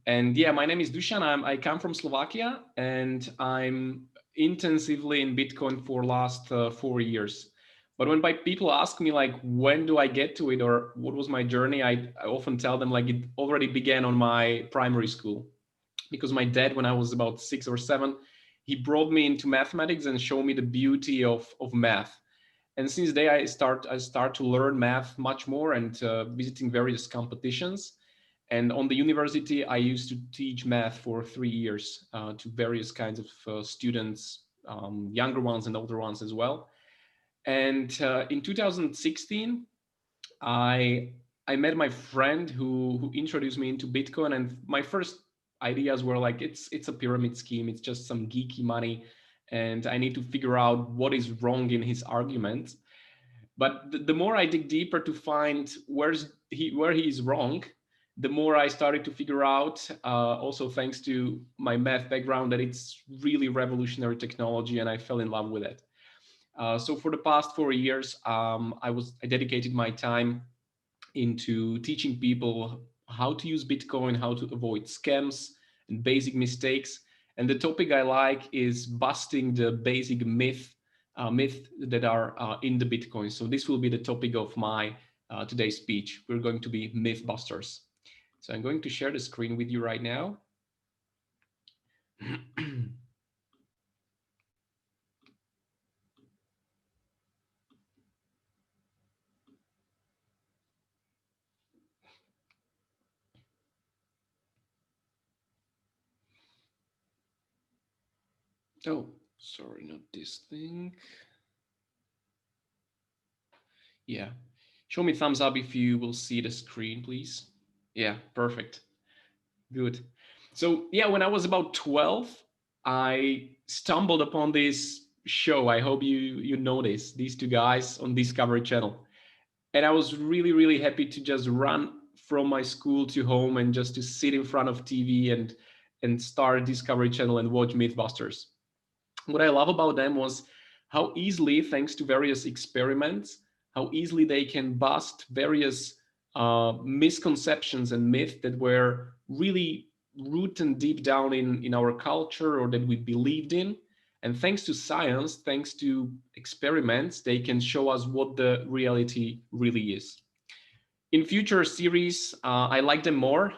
And yeah, my name is Dusan. I come from Slovakia, and I'm intensively in Bitcoin for last 4 years. But when people ask me like, when do I get to it or what was my journey, I often tell them like it already began on my primary school, because my dad, when I was about 6 or 7, he brought me into mathematics and showed me the beauty of math. And since then I start to learn math much more, and visiting various competitions. And on the university, I used to teach math for 3 years to various kinds of students, younger ones and older ones as well. And in 2016, I I met my friend who introduced me into Bitcoin, and my first ideas were like, it's a pyramid scheme, it's just some geeky money, and I need to figure out what is wrong in his argument. But the more I dig deeper to find where he is wrong, the more I started to figure out, also thanks to my math background, that it's really revolutionary technology, and I fell in love with it. So for the past 4 years, I dedicated my time into teaching people how to use Bitcoin, how to avoid scams and basic mistakes. And the topic I like is busting the basic myth that are in the Bitcoin. So this will be the topic of my today's speech. We're going to be myth busters. So I'm going to share the screen with you right now. Oh, sorry, not this thing. Yeah. Show me thumbs up if you will see the screen, please. Yeah, perfect. Good. So yeah, when I was about 12, I stumbled upon this show. I hope you know this, these two guys on Discovery Channel. And I was really, really happy to just run from my school to home and just to sit in front of TV and start Discovery Channel and watch Mythbusters. What I love about them was how easily, thanks to various experiments, how easily they can bust various misconceptions and myths that were really rooted deep down in our culture or that we believed in. And thanks to science, thanks to experiments, they can show us what the reality really is. In future series, I like them more.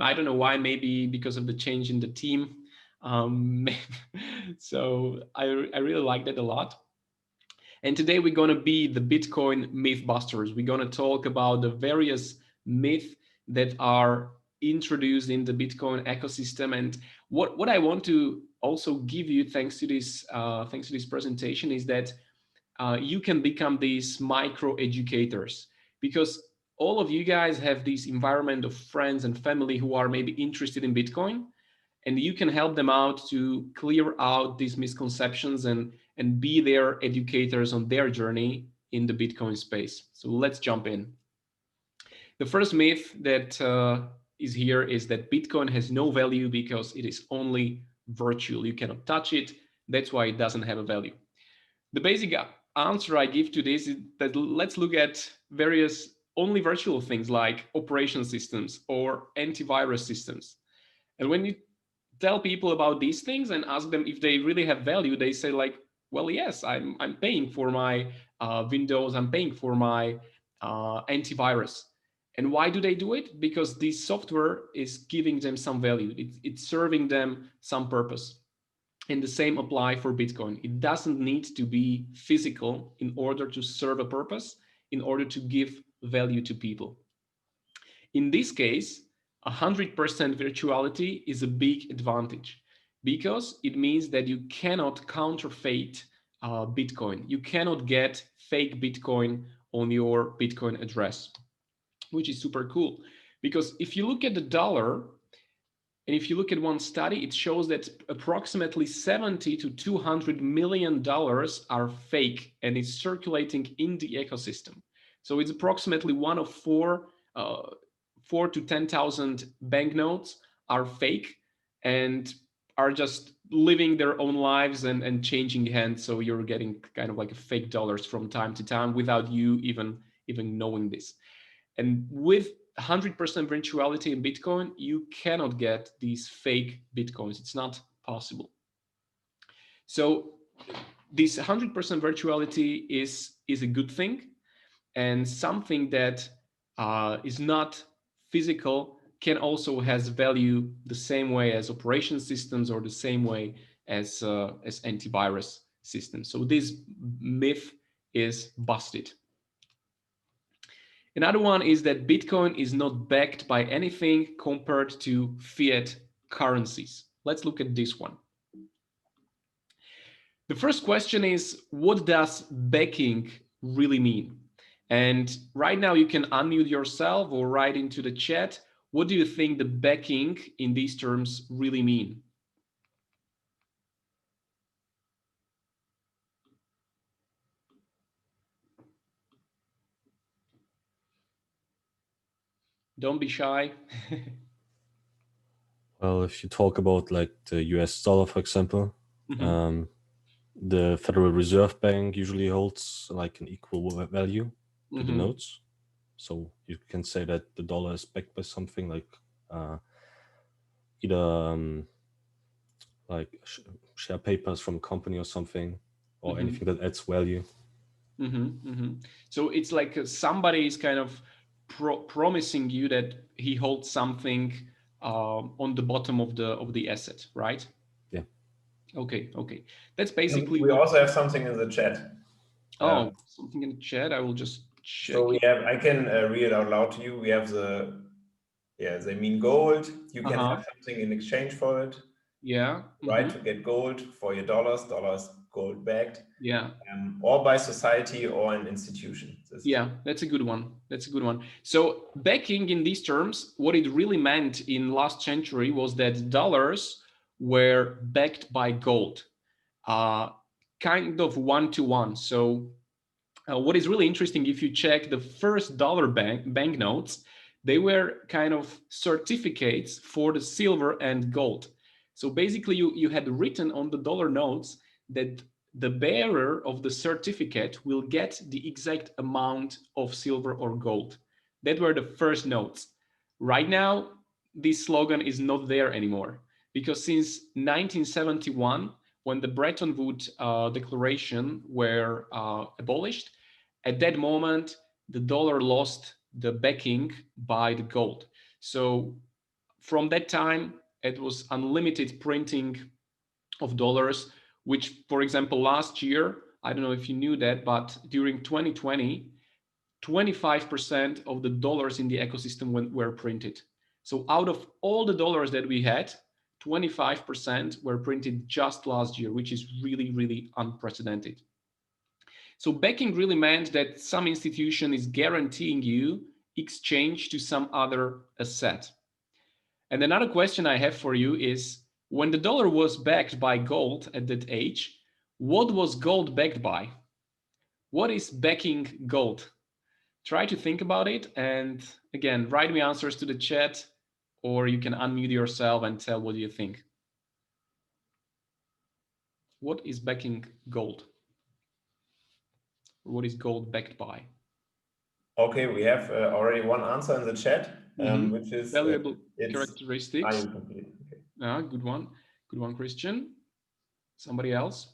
I don't know why, maybe because of the change in the team. Um, so I really like that a lot. And today we're going to be the Bitcoin Mythbusters. We're going to talk about the various myths that are introduced in the Bitcoin ecosystem. And what I want to also give you, thanks to this presentation, is that you can become these micro educators, because all of you guys have this environment of friends and family who are maybe interested in Bitcoin, and you can help them out to clear out these misconceptions and be their educators on their journey in the Bitcoin space. So let's jump in. The first myth that is here is that Bitcoin has no value because it is only virtual. You cannot touch it. That's why it doesn't have a value. The basic answer I give to this is that let's look at various only virtual things like operation systems or antivirus systems. And when you tell people about these things and ask them if they really have value, they say like, well, yes, I'm paying for my Windows, I'm paying for my antivirus. And why do they do it? Because this software is giving them some value. It's serving them some purpose. And the same apply for Bitcoin. It doesn't need to be physical in order to serve a purpose, in order to give value to people. In this case, 100% virtuality is a big advantage, because it means that you cannot counterfeit Bitcoin. You cannot get fake Bitcoin on your Bitcoin address, which is super cool. Because if you look at the dollar, and if you look at one study, it shows that approximately 70 to 200 million dollars are fake and is circulating in the ecosystem. So it's approximately one of four to 10,000 banknotes are fake and are just living their own lives and changing hands. So you're getting kind of like a fake dollars from time to time without you even knowing this. And with 100% virtuality in Bitcoin, you cannot get these fake Bitcoins. It's not possible. So this 100% virtuality is a good thing, and something that is not physical can also has value the same way as operation systems or the same way as antivirus systems. So this myth is busted. Another one is that Bitcoin is not backed by anything compared to fiat currencies. Let's look at this one. The first question is, what does backing really mean? And right now you can unmute yourself or write into the chat. What do you think the backing in these terms really mean? Don't be shy. Well, if you talk about like the US dollar, for example, the Federal Reserve Bank usually holds like an equal value to the notes. So you can say that the dollar is backed by something like either like share papers from a company or something, or anything that adds value. So it's like somebody is kind of promising you that he holds something on the bottom of the asset, right? Yeah. Okay. That's basically we also have something in the chat. Oh, something in the chat. I will just check. So we have, I can read it out loud to you. We have they mean gold. You can have something in exchange for it. Yeah. Right, to get gold for your dollars gold backed. Yeah. Or by society or an institution. That's a good one. So backing in these terms, what it really meant in last century was that dollars were backed by gold, kind of one-to-one. So what is really interesting, if you check the first dollar banknotes, they were kind of certificates for the silver and gold. So basically you had written on the dollar notes that the bearer of the certificate will get the exact amount of silver or gold. That were the first notes. Right now, this slogan is not there anymore, because since 1971, when the Bretton Woods Declaration were abolished, at that moment, the dollar lost the backing by the gold. So from that time, it was unlimited printing of dollars, which, for example, last year, I don't know if you knew that, but during 2020, 25% of the dollars in the ecosystem were printed. So out of all the dollars that we had, 25% were printed just last year, which is really, really unprecedented. So backing really meant that some institution is guaranteeing you exchange to some other asset. And another question I have for you is, when the dollar was backed by gold at that age, what was gold backed by? What is backing gold? Try to think about it, and again, write me answers to the chat, or you can unmute yourself and tell what you think. What is backing gold? What is gold backed by? Okay, we have already one answer in the chat, which is valuable characteristics. Okay. Good one, Christian. Somebody else?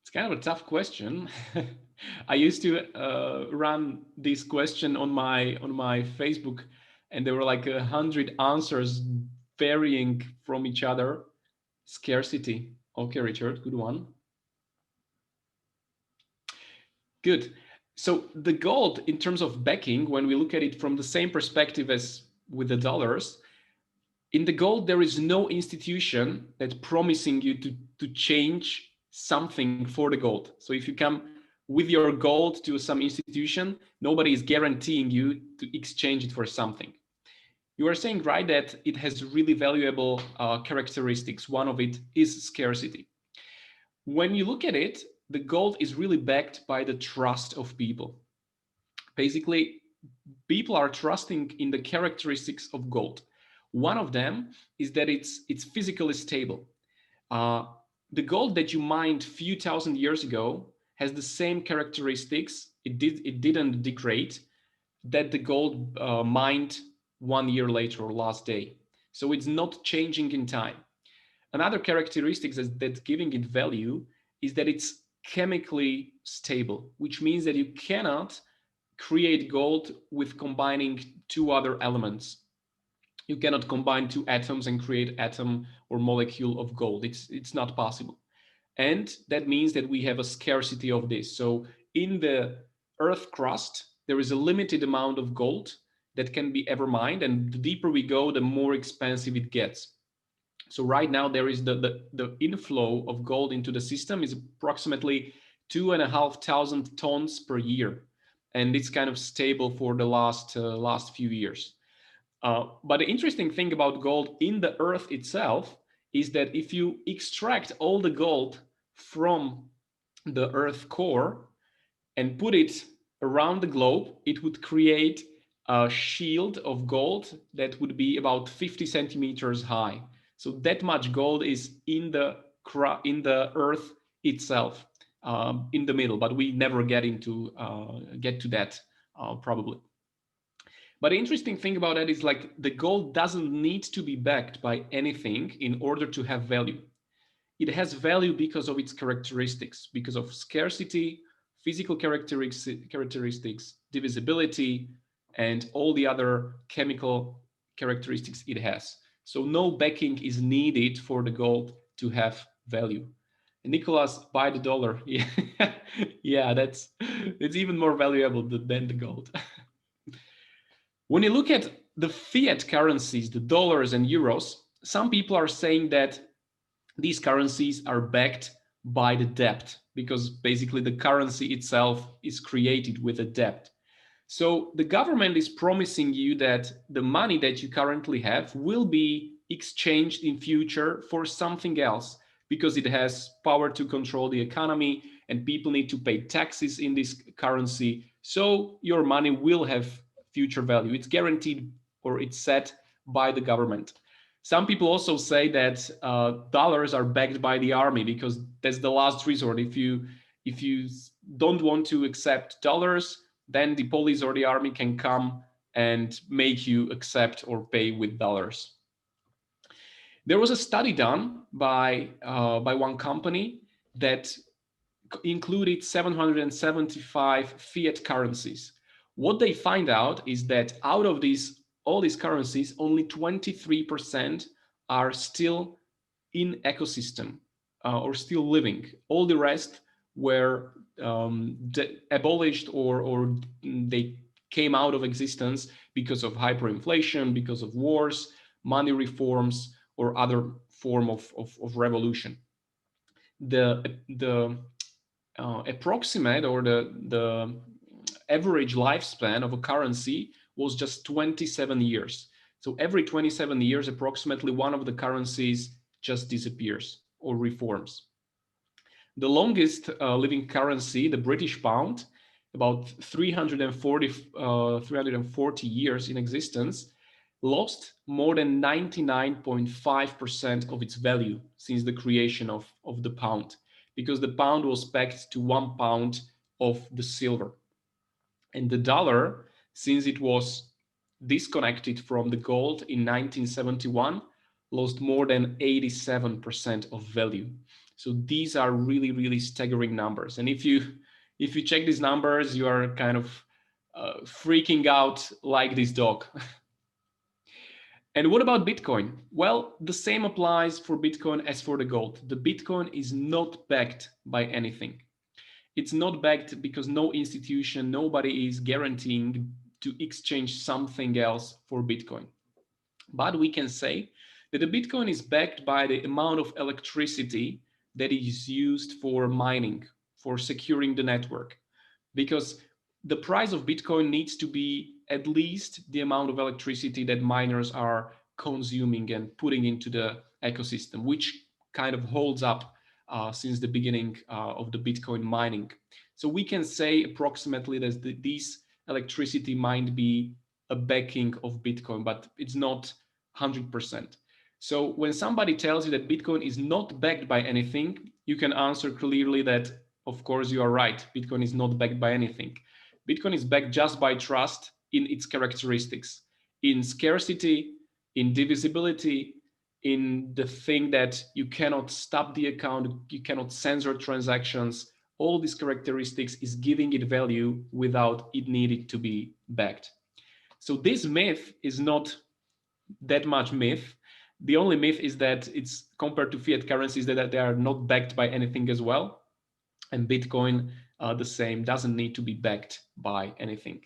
It's kind of a tough question. I used to run this question on my Facebook, and there were like 100 answers varying from each other. Scarcity. Okay, Richard, good one. Good. So the gold, in terms of backing, when we look at it from the same perspective as with the dollars, in the gold, there is no institution that's promising you to change something for the gold. So if you come with your gold to some institution, nobody is guaranteeing you to exchange it for something. You are saying, right, that it has really valuable characteristics. One of it is scarcity. When you look at it, the gold is really backed by the trust of people. Basically, people are trusting in the characteristics of gold. One of them is that it's physically stable. the gold that you mined few thousand years ago has the same characteristics. It didn't degrade that the gold mined 1 year later or last day. So it's not changing in time. Another characteristic that's giving it value is that it's chemically stable, which means that you cannot create gold with combining two other elements. You cannot combine two atoms and create atom or molecule of gold. It's not possible. And that means that we have a scarcity of this. So in the earth crust, there is a limited amount of gold that can be ever mined. And the deeper we go, the more expensive it gets. So right now there is the inflow of gold into the system is approximately 2,500 tons per year. And it's kind of stable for the last few years. But the interesting thing about gold in the earth itself is that if you extract all the gold from the earth core and put it around the globe, it would create a shield of gold that would be about 50 centimeters high. So that much gold is in the earth itself, in the middle, but we never get to that probably. But the interesting thing about that is like the gold doesn't need to be backed by anything in order to have value. It has value because of its characteristics, because of scarcity, physical characteristics, divisibility, and all the other chemical characteristics it has. So no backing is needed for the gold to have value. And Nicholas, buy the dollar. Yeah, yeah, it's even more valuable than the gold. When you look at the fiat currencies, the dollars and euros, some people are saying that these currencies are backed by the debt because basically the currency itself is created with a debt. So the government is promising you that the money that you currently have will be exchanged in future for something else because it has power to control the economy and people need to pay taxes in this currency. So your money will have future value. It's guaranteed or it's set by the government. Some people also say that dollars are backed by the army because that's the last resort. If you don't want to accept dollars, then the police or the army can come and make you accept or pay with dollars. There was a study done by one company that included 775 fiat currencies. What they find out is that out of all these currencies, only 23% are still in ecosystem or still living. All the rest were abolished or they came out of existence because of hyperinflation, because of wars, money reforms, or other form of revolution. The approximate or the average lifespan of a currency was just 27 years. So every 27 years, approximately one of the currencies just disappears or reforms. The longest living currency, the British pound, about 340 years in existence, lost more than 99.5% of its value since the creation of the pound, because the pound was pegged to 1 pound of the silver. And the dollar, since it was disconnected from the gold in 1971, lost more than 87% of value. So these are really, really staggering numbers. And if you check these numbers, you are kind of freaking out like this dog. And what about Bitcoin? Well, the same applies for Bitcoin as for the gold. The Bitcoin is not backed by anything. It's not backed because no institution, nobody is guaranteeing to exchange something else for Bitcoin. But we can say that the Bitcoin is backed by the amount of electricity that is used for mining, for securing the network. Because the price of Bitcoin needs to be at least the amount of electricity that miners are consuming and putting into the ecosystem, which kind of holds up since the beginning of the Bitcoin mining. So we can say approximately that this electricity might be a backing of Bitcoin, but it's not 100%. So when somebody tells you that Bitcoin is not backed by anything, you can answer clearly that, of course, you are right. Bitcoin is not backed by anything. Bitcoin is backed just by trust in its characteristics, in scarcity, in divisibility, in the thing that you cannot stop the account, you cannot censor transactions. All these characteristics is giving it value without it needing to be backed. So this myth is not that much myth. The only myth is that it's compared to fiat currencies that they are not backed by anything as well. And Bitcoin, the same, doesn't need to be backed by anything.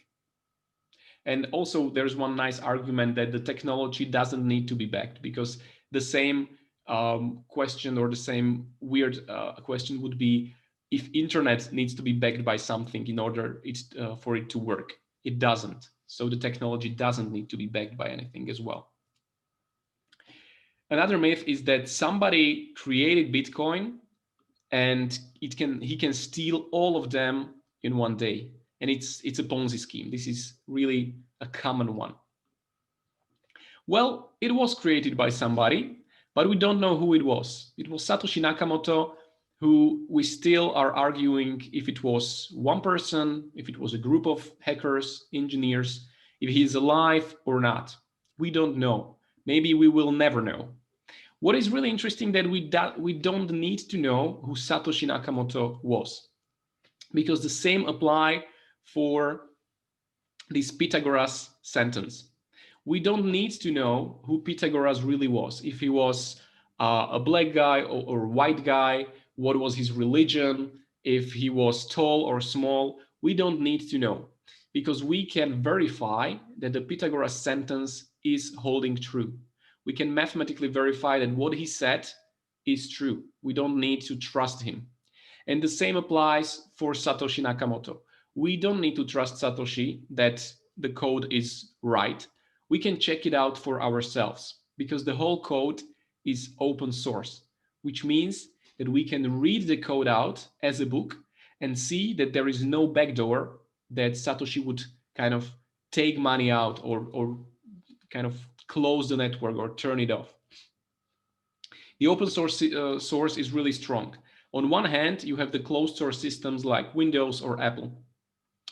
And also there's one nice argument that the technology doesn't need to be backed, because the same question, or the same weird question would be if internet needs to be backed by something in order for it to work. It doesn't. So the technology doesn't need to be backed by anything as well. Another myth is that somebody created Bitcoin and he can steal all of them in one day. And it's a Ponzi scheme. This is really a common one. Well, it was created by somebody, but we don't know who it was. It was Satoshi Nakamoto, who we still are arguing if it was one person, if it was a group of hackers, engineers, if he's alive or not. We don't know. Maybe we will never know. What is really interesting that we don't need to know who Satoshi Nakamoto was, because the same apply for this Pythagoras sentence. We don't need to know who Pythagoras really was, if he was a black guy or white guy, what was his religion, if he was tall or small. We don't need to know, because we can verify that the Pythagoras sentence is holding true. We can mathematically verify that what he said is true. We don't need to trust him. And the same applies for Satoshi Nakamoto. We don't need to trust Satoshi that the code is right. We can check it out for ourselves, because the whole code is open source, which means that we can read the code out as a book and see that there is no backdoor that Satoshi would kind of take money out or kind of close the network or turn it off. The open source source is really strong. On one hand, you have the closed source systems like Windows or Apple.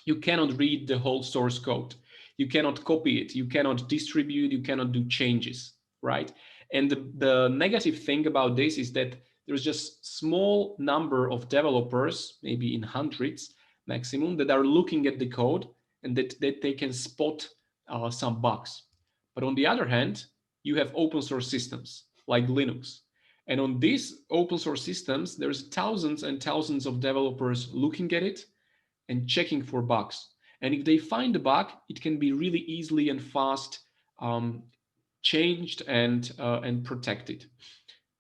You cannot read the whole source code. You cannot copy it. You cannot distribute. You cannot do changes, right? And the negative thing about this is that there's just small number of developers, maybe in hundreds maximum, that are looking at the code and that they can spot some bugs. But on the other hand, you have open source systems like Linux. And on these open source systems, there's thousands and thousands of developers looking at it and checking for bugs. And if they find a bug, it can be really easily and fast changed and protected.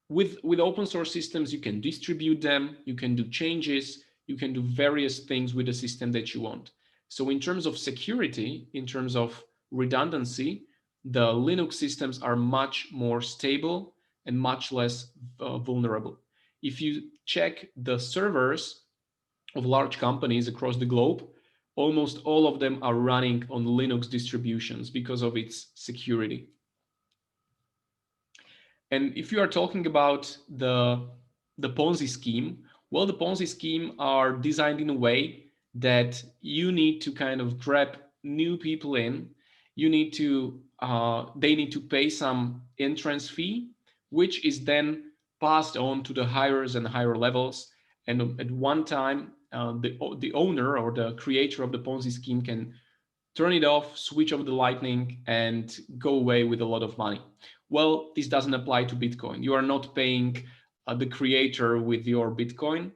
With open source systems, you can distribute them, you can do changes, you can do various things with the system that you want. So in terms of security, in terms of redundancy, the Linux systems are much more stable and much less vulnerable. If you check the servers of large companies across the globe, almost all of them are running on Linux distributions because of its security. And if you are talking about the Ponzi scheme, well, the Ponzi scheme are designed in a way that you need to kind of grab new people in. You need to, they need to pay some entrance fee, which is then passed on to the higher and higher levels. And at one time, the owner or the creator of the Ponzi scheme can turn it off, switch off the lightning, and go away with a lot of money. Well, this doesn't apply to Bitcoin. You are not paying the creator with your Bitcoin.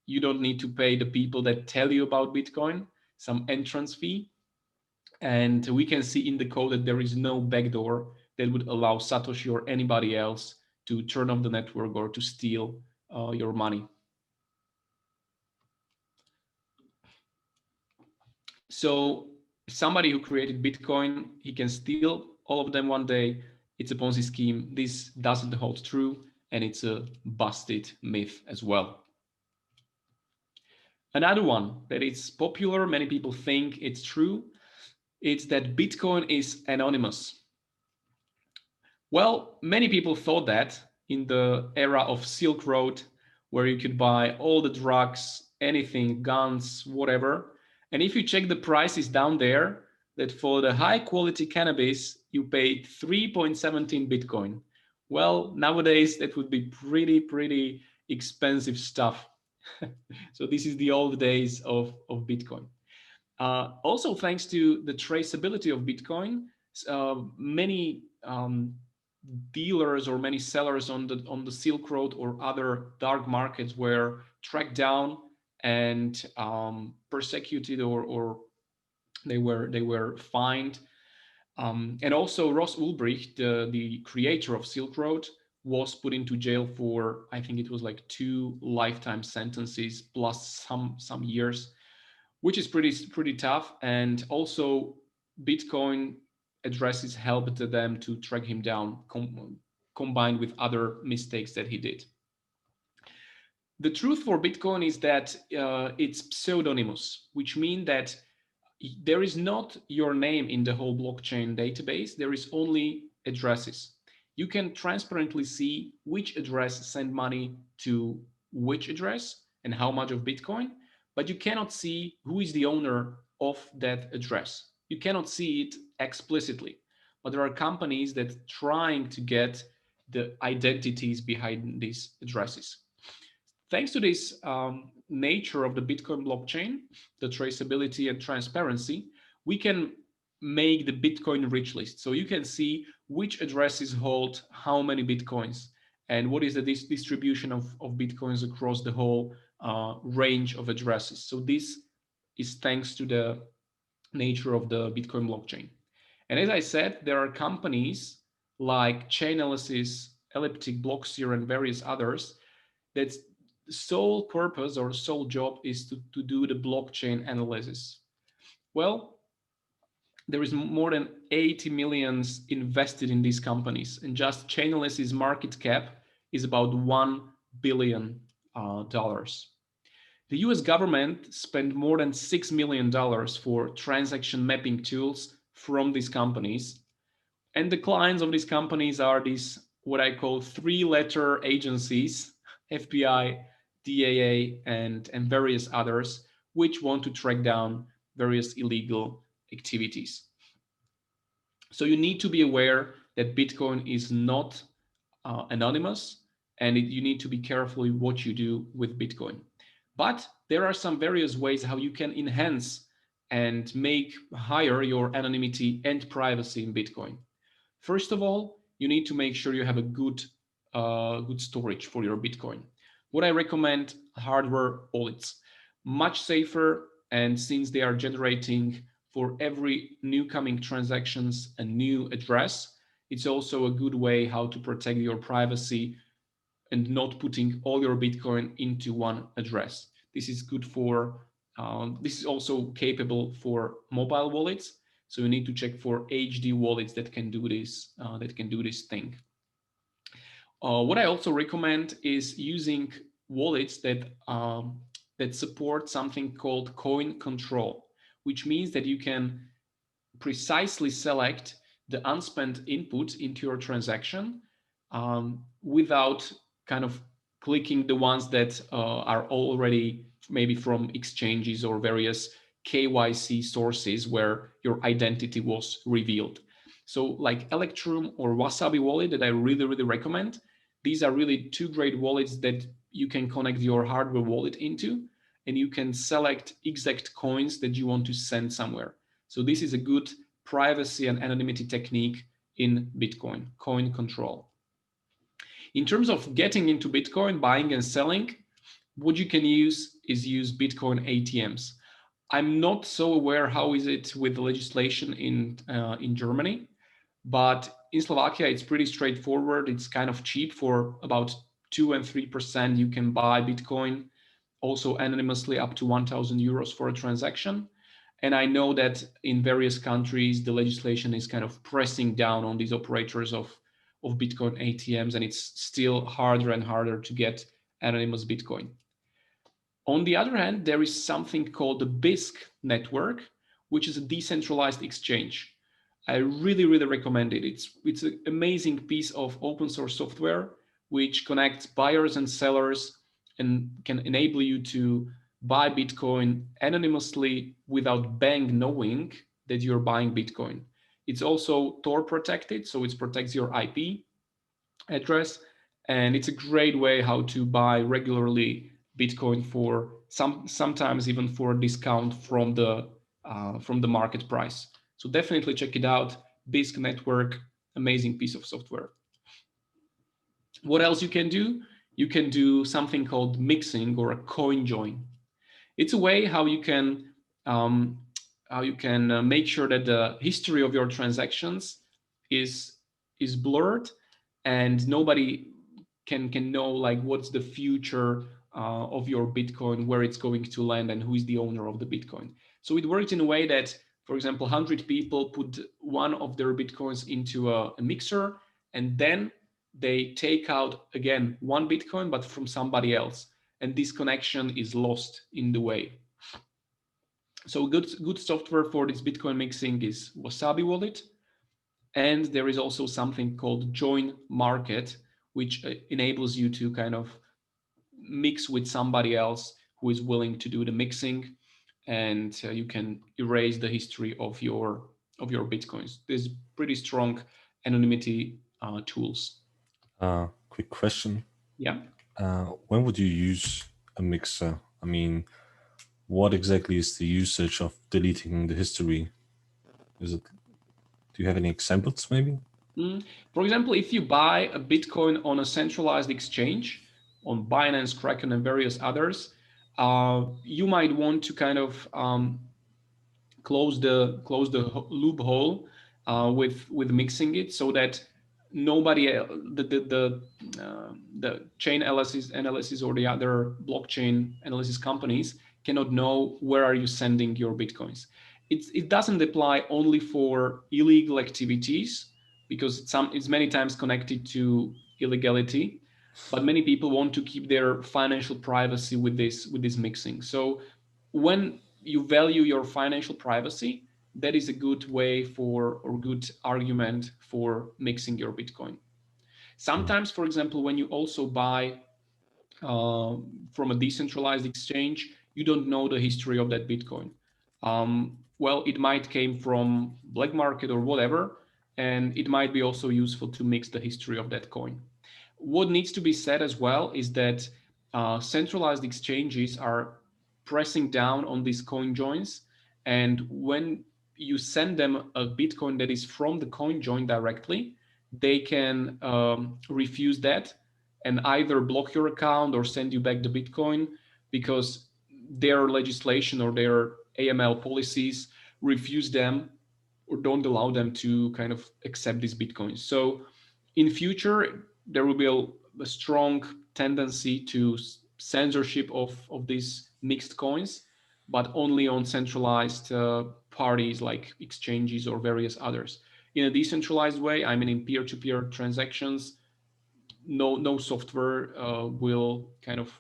You don't need to pay the people that tell you about Bitcoin some entrance fee. And we can see in the code that there is no backdoor that would allow Satoshi or anybody else to turn off the network or to steal your money. So somebody who created Bitcoin, he can steal all of them one day. It's a Ponzi scheme. This doesn't hold true, and it's a busted myth as well. Another one that is popular, many people think it's true, it's that Bitcoin is anonymous. Well, many people thought that in the era of Silk Road, where you could buy all the drugs, anything, guns, whatever. And if you check the prices down there, that for the high quality cannabis, you pay 3.17 Bitcoin. Well, nowadays that would be pretty expensive stuff. So this is the old days of Bitcoin. Also, thanks to the traceability of Bitcoin, many dealers or many sellers on the Silk Road or other dark markets were tracked down and persecuted, or they were fined. And also Ross Ulbricht, the creator of Silk Road, was put into jail for, I think it was like 2 lifetime sentences plus some years, which is pretty tough. And also Bitcoin addresses helped them to track him down, combined with other mistakes that he did. The truth for Bitcoin is that it's pseudonymous, which means that there is not your name in the whole blockchain database. There is only addresses. You can transparently see which address send money to which address and how much of Bitcoin, but you cannot see who is the owner of that address. You cannot see it explicitly, but there are companies that are trying to get the identities behind these addresses. Thanks to this nature of the Bitcoin blockchain, the traceability and transparency, we can make the Bitcoin rich list. So you can see which addresses hold how many Bitcoins and what is the distribution of Bitcoins across the whole range of addresses. So this is thanks to the nature of the Bitcoin blockchain. And as I said, there are companies like Chainalysis, Elliptic, Blockseer, and various others that sole purpose or sole job is to do the blockchain analysis. Well, there is more than 80 millions invested in these companies, and just Chainalysis market cap is about $1 billion. The US government spent more than $6 million for transaction mapping tools from these companies. And the clients of these companies are these, what I call 3-letter agencies, FBI, DAA, and various others, which want to track down various illegal activities. So you need to be aware that Bitcoin is not anonymous, and you need to be careful what you do with Bitcoin. But there are some various ways how you can enhance and make higher your anonymity and privacy in Bitcoin. First of all, you need to make sure you have a good storage for your Bitcoin. What I recommend, hardware wallets, much safer, and since they are generating for every new coming transactions a new address, it's also a good way how to protect your privacy and not putting all your Bitcoin into one address. This is good for, this is also capable for mobile wallets. So you need to check for HD wallets that can do this thing. What I also recommend is using wallets that support something called coin control, which means that you can precisely select the unspent input into your transaction without kind of clicking the ones that are already maybe from exchanges or various KYC sources where your identity was revealed. So like Electrum or Wasabi wallet that I really recommend. These are really 2 great wallets that you can connect your hardware wallet into, and you can select exact coins that you want to send somewhere. So this is a good privacy and anonymity technique in Bitcoin, coin control. In terms of getting into Bitcoin, buying and selling, what you can use is use Bitcoin ATMs. I'm not so aware how is it with the legislation in Germany, but in Slovakia it's pretty straightforward. It's kind of cheap. For about 2 and 3% you can buy Bitcoin, also anonymously up to 1,000 euros for a transaction. And I know that in various countries the legislation is kind of pressing down on these operators of Bitcoin ATMs, and it's still harder and harder to get anonymous Bitcoin. On the other hand, there is something called the BISC network, which is a decentralized exchange. I really, really recommend it. It's an amazing piece of open source software which connects buyers and sellers and can enable you to buy Bitcoin anonymously without bank knowing that you're buying Bitcoin. It's also Tor protected, so it protects your IP address, and it's a great way how to buy regularly Bitcoin for sometimes even for a discount from the market price. So definitely check it out. Bisq Network, amazing piece of software. What else you can do? You can do something called mixing or a coin join. It's a way how you can make sure that the history of your transactions is blurred and nobody can know like what's the future of your Bitcoin, where it's going to land, and who is the owner of the Bitcoin. So it works in a way that, for example, 100 people put one of their Bitcoins into a mixer, and then they take out again one Bitcoin, but from somebody else, and this connection is lost in the way. So good software for this Bitcoin mixing is Wasabi Wallet. And there is also something called Join Market, which enables you to kind of mix with somebody else who is willing to do the mixing, and you can erase the history of your Bitcoins. There's pretty strong anonymity tools. Quick question. Yeah. When would you use a mixer? I mean, what exactly is the usage of deleting the history? Do you have any examples maybe? For example, if you buy a Bitcoin on a centralized exchange, on Binance, Kraken, and various others, you might want to kind of close the loophole with mixing it, so that nobody the chain analysis or the other blockchain analysis companies cannot know where are you sending your Bitcoins. It doesn't apply only for illegal activities, because it's many times connected to illegality, but many people want to keep their financial privacy with this mixing. So when you value your financial privacy, that is a good way or good argument for mixing your Bitcoin. Sometimes, for example, when you also buy from a decentralized exchange, you don't know the history of that Bitcoin. Well, it might came from black market or whatever, and it might be also useful to mix the history of that coin. What needs to be said as well is that centralized exchanges are pressing down on these coin joins, and when you send them a Bitcoin that is from the coin join directly, they can refuse that and either block your account or send you back the Bitcoin, because their legislation or their AML policies refuse them or don't allow them to kind of accept these Bitcoins. So in future, there will be a strong tendency to censorship of these mixed coins, but only on centralized parties like exchanges or various others. In a decentralized way, I mean in peer-to-peer transactions, no software will kind of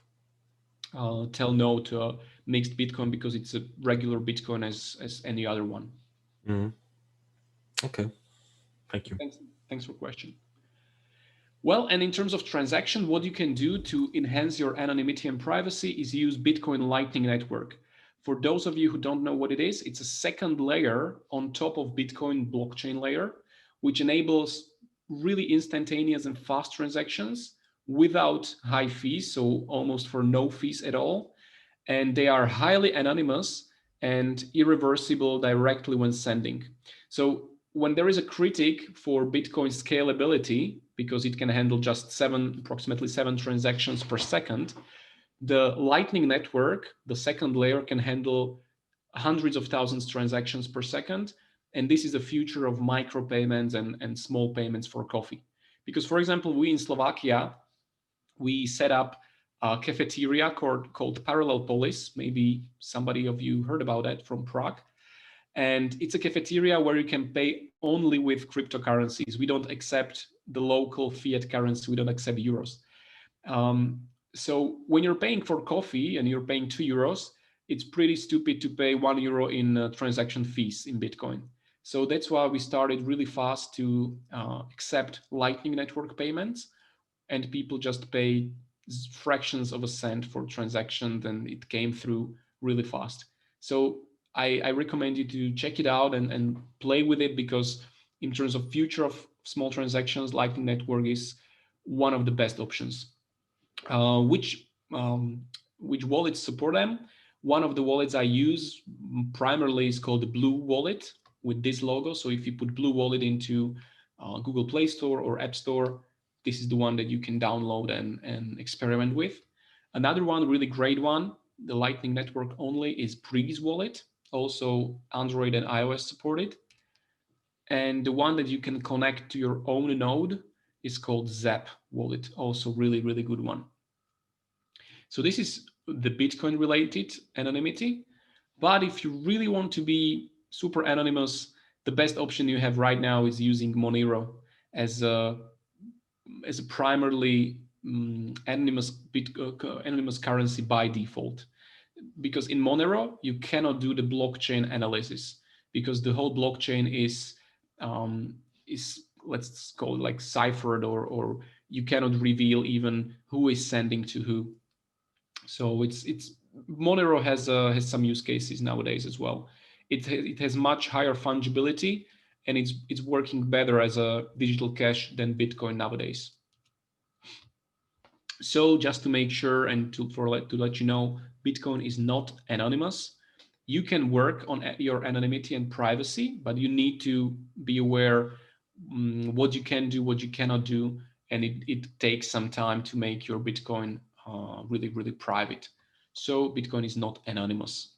tell no to a mixed Bitcoin, because it's a regular Bitcoin as any other one. Mm-hmm. Okay, thank you. Thanks for the question. Well, and in terms of transaction, what you can do to enhance your anonymity and privacy is use Bitcoin Lightning Network. For those of you who don't know what it is, it's a second layer on top of Bitcoin blockchain layer, which enables really instantaneous and fast transactions without high fees, so almost for no fees at all. And they are highly anonymous and irreversible directly when sending. So when there is a critique for Bitcoin scalability, because it can handle just approximately 7 transactions per second, the Lightning Network, the second layer, can handle hundreds of thousands of transactions per second. And this is the future of micropayments and small payments for coffee. Because, for example, we in Slovakia, we set up a cafeteria called Parallel Polis. Maybe somebody of you heard about that from Prague. And it's a cafeteria where you can pay only with cryptocurrencies. We don't accept the local fiat currency. We don't accept euros. So when you're paying for coffee and you're paying €2, it's pretty stupid to pay €1 in transaction fees in Bitcoin. So that's why we started really fast to accept Lightning Network payments, and people just pay fractions of a cent for transaction, then it came through really fast. So I recommend you to check it out and play with it, because in terms of future of small transactions, Lightning Network is one of the best options. Which wallets support them? One of the wallets I use primarily is called the Blue Wallet with this logo. So if you put Blue Wallet into Google Play Store or App Store, this is the one that you can download and experiment with. Another one, really great one, the Lightning Network only, is Breeze Wallet, also Android and iOS supported. And the one that you can connect to your own node is called Zap Wallet, also really, really good one. So this is the Bitcoin related anonymity. But if you really want to be super anonymous, the best option you have right now is using Monero as a primarily anonymous currency by default. Because in Monero, you cannot do the blockchain analysis, because the whole blockchain is let's call it like ciphered, or you cannot reveal even who is sending to who. So it's Monero has some use cases nowadays as well. It has much higher fungibility, and it's working better as a digital cash than Bitcoin nowadays. So just to make sure and to let you know, Bitcoin is not anonymous. You can work on your anonymity and privacy, but you need to be aware what you can do, what you cannot do, and it takes some time to make your Bitcoin really, really private. So Bitcoin is not anonymous.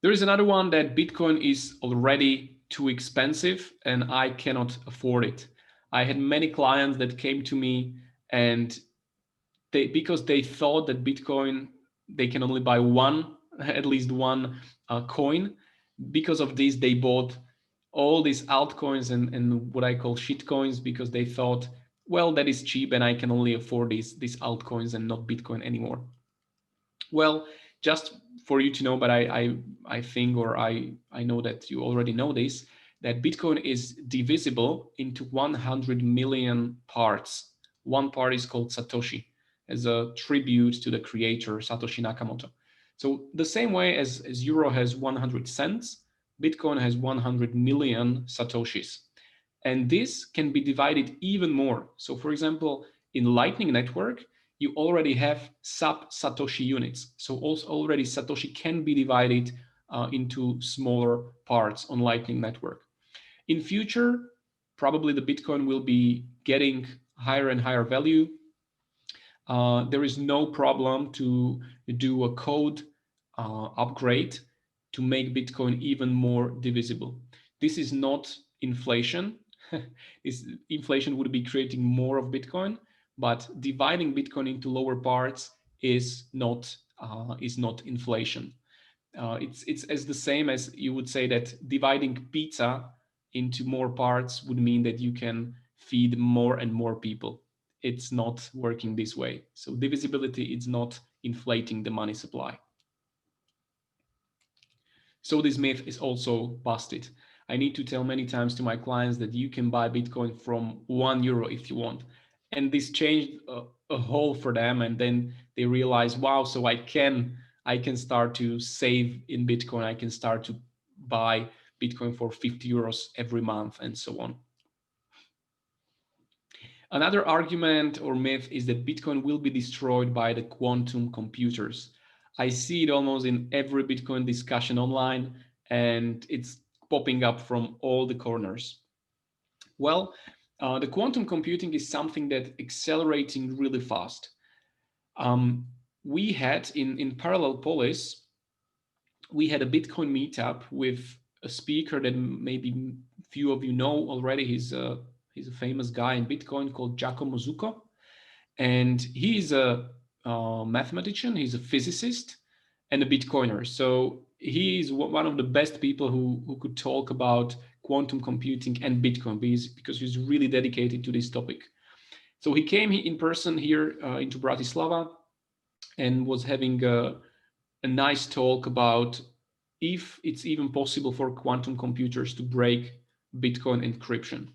There is another one, that Bitcoin is already too expensive and I cannot afford it. I had many clients that came to me, and because they thought that Bitcoin, they can only buy at least one coin. Because of this, they bought all these altcoins and what I call shit coins, because they thought, well, that is cheap and I can only afford these altcoins and not Bitcoin anymore. Well, just for you to know, but I think, or I know that you already know this, that Bitcoin is divisible into 100 million parts. One part is called Satoshi, as a tribute to the creator, Satoshi Nakamoto. So the same way as Euro has 100 cents, Bitcoin has 100 million Satoshis. And this can be divided even more. So for example, in Lightning Network, you already have sub-Satoshi units. So also already Satoshi can be divided into smaller parts on Lightning Network. In future, probably the Bitcoin will be getting higher and higher value. There is no problem to do a code upgrade to make Bitcoin even more divisible. This is not inflation. Inflation would be creating more of Bitcoin, but dividing Bitcoin into lower parts is not inflation. It's as the same as you would say that dividing pizza into more parts would mean that you can feed more and more people. It's not working this way. So divisibility is not inflating the money supply. So this myth is also busted. I need to tell many times to my clients that you can buy Bitcoin from €1 if you want. And this changed a whole for them. And then they realize, wow, so I can start to save in Bitcoin. I can start to buy Bitcoin for €50 every month and so on. Another argument or myth is that Bitcoin will be destroyed by the quantum computers. I see it almost in every Bitcoin discussion online, and it's popping up from all the corners. Well, the quantum computing is something that's accelerating really fast. We had in Parallel Polis, we had a Bitcoin meetup with a speaker that maybe few of you know already. He's a famous guy in Bitcoin called Giacomo Zucco. And he's a mathematician, he's a physicist, and a Bitcoiner. So he's one of the best people who could talk about quantum computing and Bitcoin, because he's really dedicated to this topic. So he came in person here into Bratislava and was having a nice talk about if it's even possible for quantum computers to break Bitcoin encryption.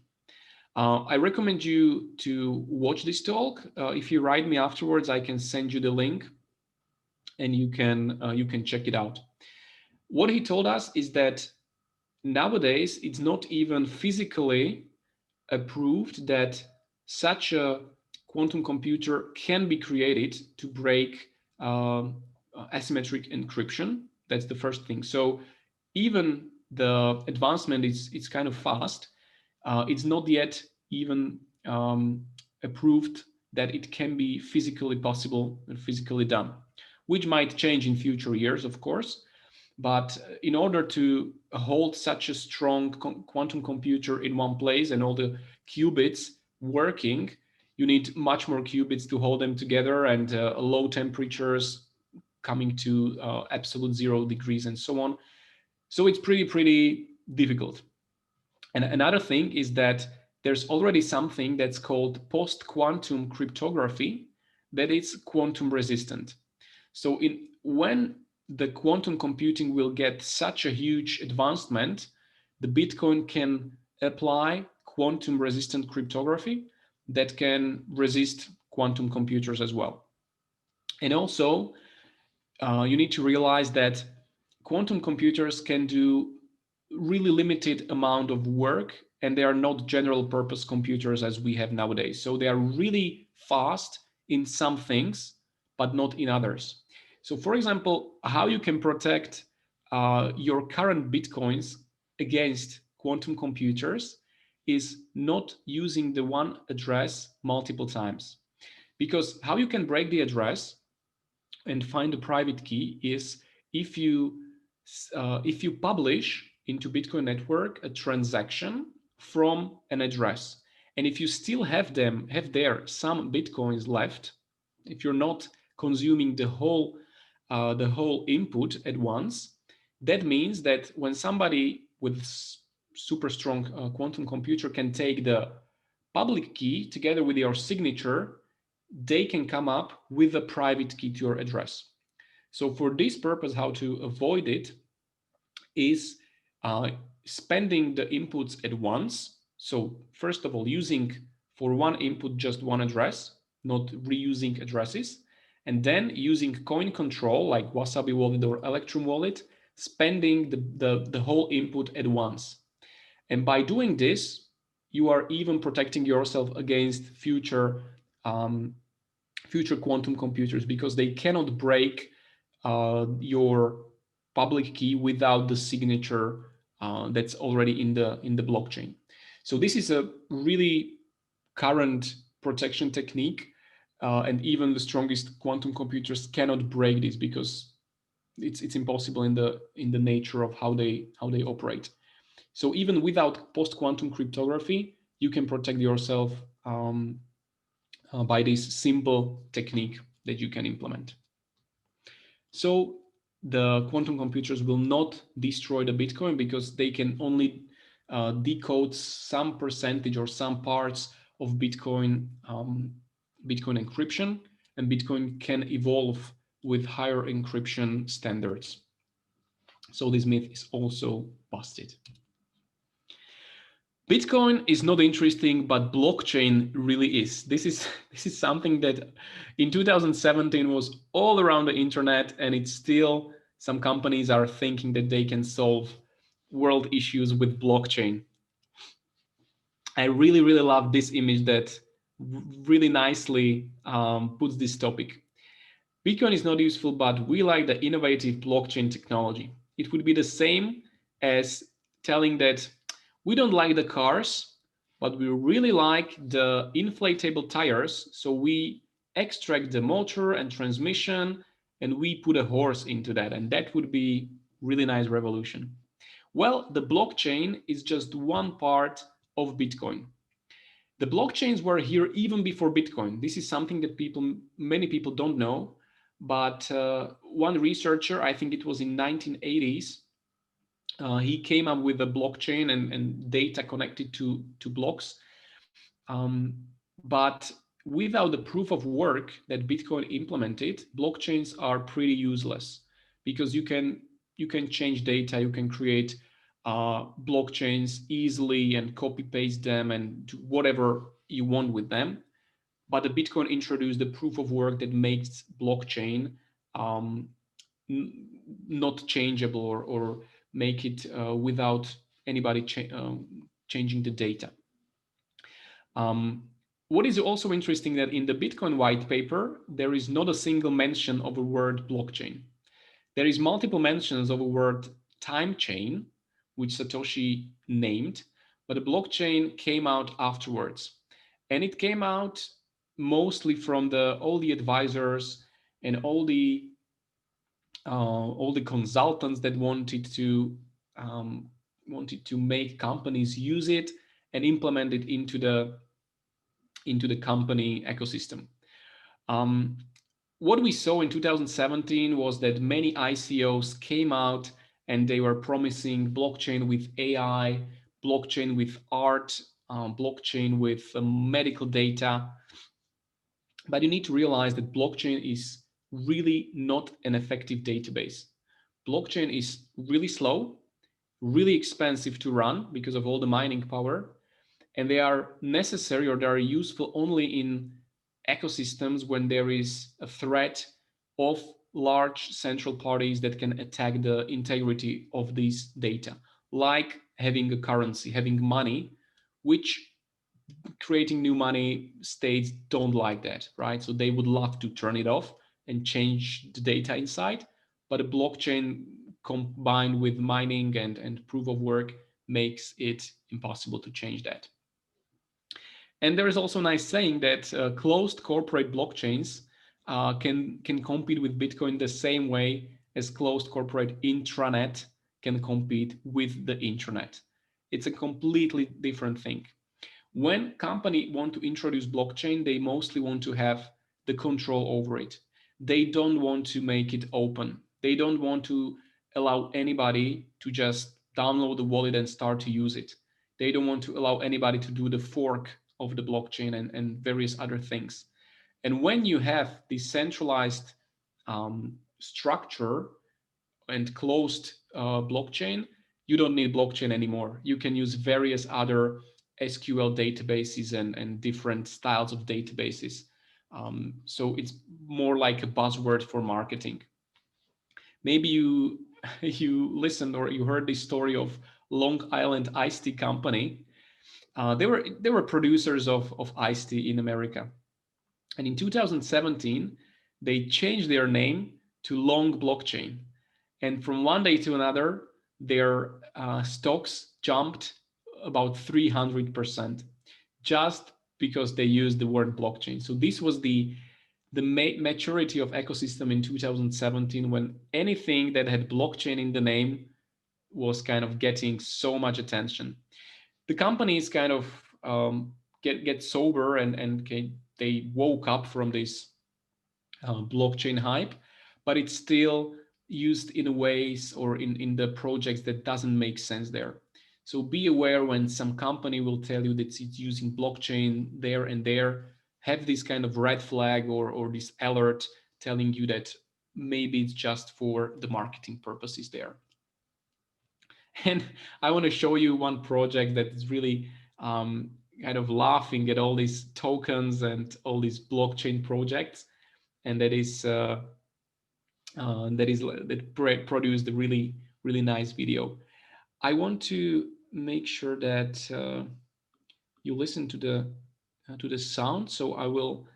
I recommend you to watch this talk. If you write me afterwards, I can send you the link, and you can check it out. What he told us is that nowadays it's not even physically approved that such a quantum computer can be created to break asymmetric encryption. That's the first thing. So even the advancement is kind of fast. It's not yet even approved that it can be physically possible and physically done, which might change in future years, of course. But in order to hold such a strong quantum computer in one place and all the qubits working, you need much more qubits to hold them together, and low temperatures coming to absolute 0 degrees and so on. So it's pretty difficult. And another thing is that there's already something that's called post-quantum cryptography that is quantum resistant. So when the quantum computing will get such a huge advancement, the Bitcoin can apply quantum resistant cryptography that can resist quantum computers as well. And also, you need to realize that quantum computers can do really limited amount of work, and they are not general purpose computers as we have nowadays. So they are really fast in some things, but not in others. So for example, how you can protect your current Bitcoins against quantum computers is not using the one address multiple times. Because how you can break the address and find a private key is if you publish into Bitcoin network a transaction from an address, and if you still have there some Bitcoins left, if you're not consuming the whole input at once, that means that when somebody with super strong quantum computer can take the public key together with your signature, they can come up with a private key to your address. So for this purpose, how to avoid it is spending the inputs at once. So first of all, using for one input just one address, not reusing addresses, and then using coin control like Wasabi Wallet or Electrum Wallet, spending the whole input at once. And by doing this, you are even protecting yourself against future quantum computers, because they cannot break your public key without the signature that's already in the blockchain. So this is a really current protection technique, and even the strongest quantum computers cannot break this, because it's impossible in the nature of how they operate. So even without post-quantum cryptography, you can protect yourself by this simple technique that you can implement. So the quantum computers will not destroy the Bitcoin, because they can only decode some percentage or some parts of Bitcoin encryption, and Bitcoin can evolve with higher encryption standards. So this myth is also busted. Bitcoin is not interesting, but blockchain really is. This is something that in 2017 was all around the internet, and it's still, some companies are thinking that they can solve world issues with blockchain. I really love this image that really nicely puts this topic. Bitcoin is not useful, but we like the innovative blockchain technology. It would be the same as telling that we don't like the cars, but we really like the inflatable tires. So we extract the motor and transmission, and we put a horse into that. And that would be really nice revolution. Well, the blockchain is just one part of Bitcoin. The blockchains were here even before Bitcoin. This is something that many people don't know. But one researcher, I think it was in 1980s, he came up with a blockchain and data connected to blocks. But without the proof of work that Bitcoin implemented, blockchains are pretty useless, because you can you can change data, you can create blockchains easily and copy paste them and do whatever you want with them. But the Bitcoin introduced the proof of work that makes blockchain not changeable, or make it without anybody changing the data. What is also interesting that in the Bitcoin white paper, there is not a single mention of a word blockchain. There is multiple mentions of a word time chain, which Satoshi named, but the blockchain came out afterwards. And it came out mostly from all the advisors and all the consultants that wanted to make companies use it and implement it into the company ecosystem. What we saw in 2017 was that many ICOs came out and they were promising blockchain with AI, blockchain with art, blockchain with medical data. But you need to realize that blockchain is really not an effective database. Blockchain is really slow, really expensive to run because of all the mining power, and they are necessary, or they are useful only in ecosystems when there is a threat of large central parties that can attack the integrity of these data, like having a currency, having money, which creating new money states don't like that, right? So they would love to turn it off and change the data inside, but a blockchain combined with mining and proof of work makes it impossible to change that. And there is also a nice saying that closed corporate blockchains can compete with Bitcoin the same way as closed corporate intranet can compete with the internet. It's a completely different thing. When companies want to introduce blockchain, they mostly want to have the control over it. They don't want to make it open. They don't want to allow anybody to just download the wallet and start to use it. They don't want to allow anybody to do the fork of the blockchain and various other things. And when you have this centralized structure and closed blockchain, you don't need blockchain anymore. You can use various other SQL databases and different styles of databases. So it's more like a buzzword for marketing. Maybe you you listened or you heard the story of Long Island Iced Tea Company. They were producers of iced tea in America, and in 2017 they changed their name to Long Blockchain, and from one day to another their stocks jumped about 300% just because they used the word blockchain. So this was the maturity of ecosystem in 2017, when anything that had blockchain in the name was kind of getting so much attention. The companies kind of get sober and they woke up from this blockchain hype, but it's still used in ways or in the projects that doesn't make sense there. So be aware when some company will tell you that it's using blockchain there and there. Have this kind of red flag or this alert telling you that maybe it's just for the marketing purposes there. And I want to show you one project that is really kind of laughing at all these tokens and all these blockchain projects, and that produced a really nice video. I want to make sure that you listen to the sound, so I will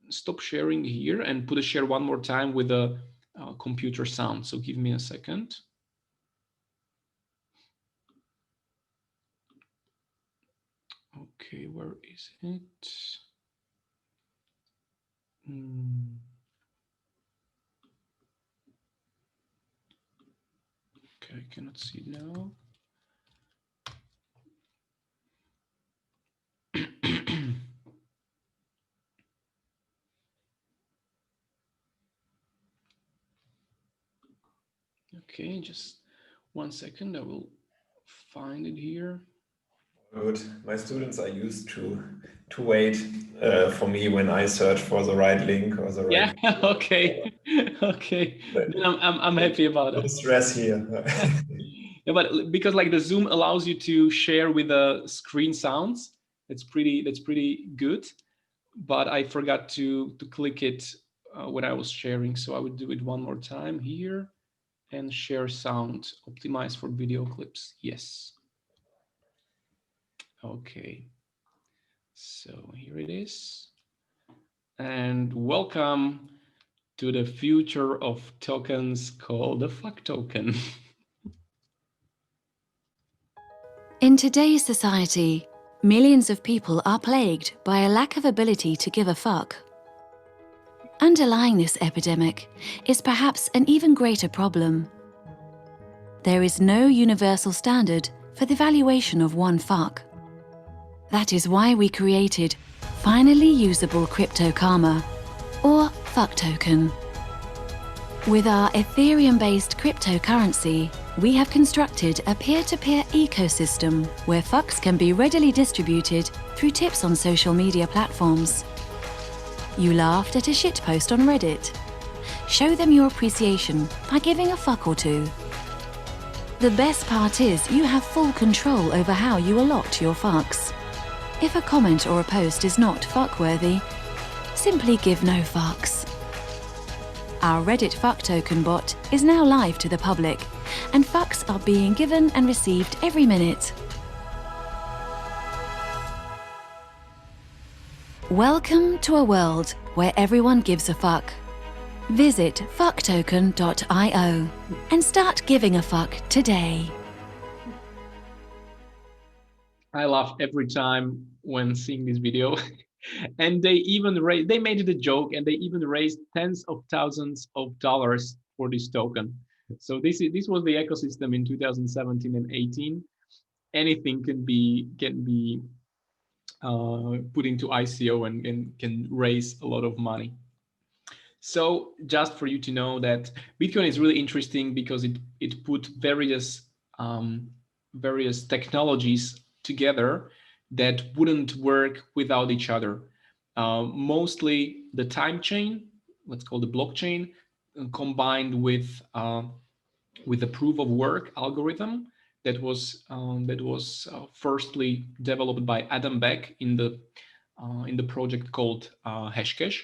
stop sharing here and put a share one more time with the computer sound. So give me a second. Okay, where is it? Okay, I cannot see it now. Okay, just 1 second. I will find it here. Good. My students are used to wait for me when I search for the right link or the right. Yeah. Okay. Okay. Then I'm happy about No that. stress here. Yeah, but because like the Zoom allows you to share with the screen sounds, that's pretty good. But I forgot to click it when I was sharing, so I would do it one more time here and share sound, optimize for video clips. Yes. Okay. So here it is. And welcome to the future of tokens called the fuck token. In today's society, millions of people are plagued by a lack of ability to give a fuck. Underlying this epidemic is perhaps an even greater problem. There is no universal standard for the valuation of one fuck. That is why we created finally usable crypto karma, or fuck token. With our Ethereum-based cryptocurrency, we have constructed a peer-to-peer ecosystem where fucks can be readily distributed through tips on social media platforms. You laughed at a shitpost on Reddit. Show them your appreciation by giving a fuck or two. The best part is you have full control over how you allot your fucks. If a comment or a post is not fuck-worthy, simply give no fucks. Our Reddit fuck token bot is now live to the public, and fucks are being given and received every minute. Welcome to a world where everyone gives a fuck. Visit fucktoken.io and start giving a fuck today. I laugh every time when seeing this video. And they made it a joke, and they even raised tens of thousands of dollars for this token. So this was the ecosystem in 2017 and 18. Anything can be put into ICO and can raise a lot of money. So just for you to know that Bitcoin is really interesting because it put various technologies together that wouldn't work without each other. Mostly the time chain, let's call the blockchain, combined with the proof of work algorithm that was firstly developed by Adam Beck in the project called Hashcash.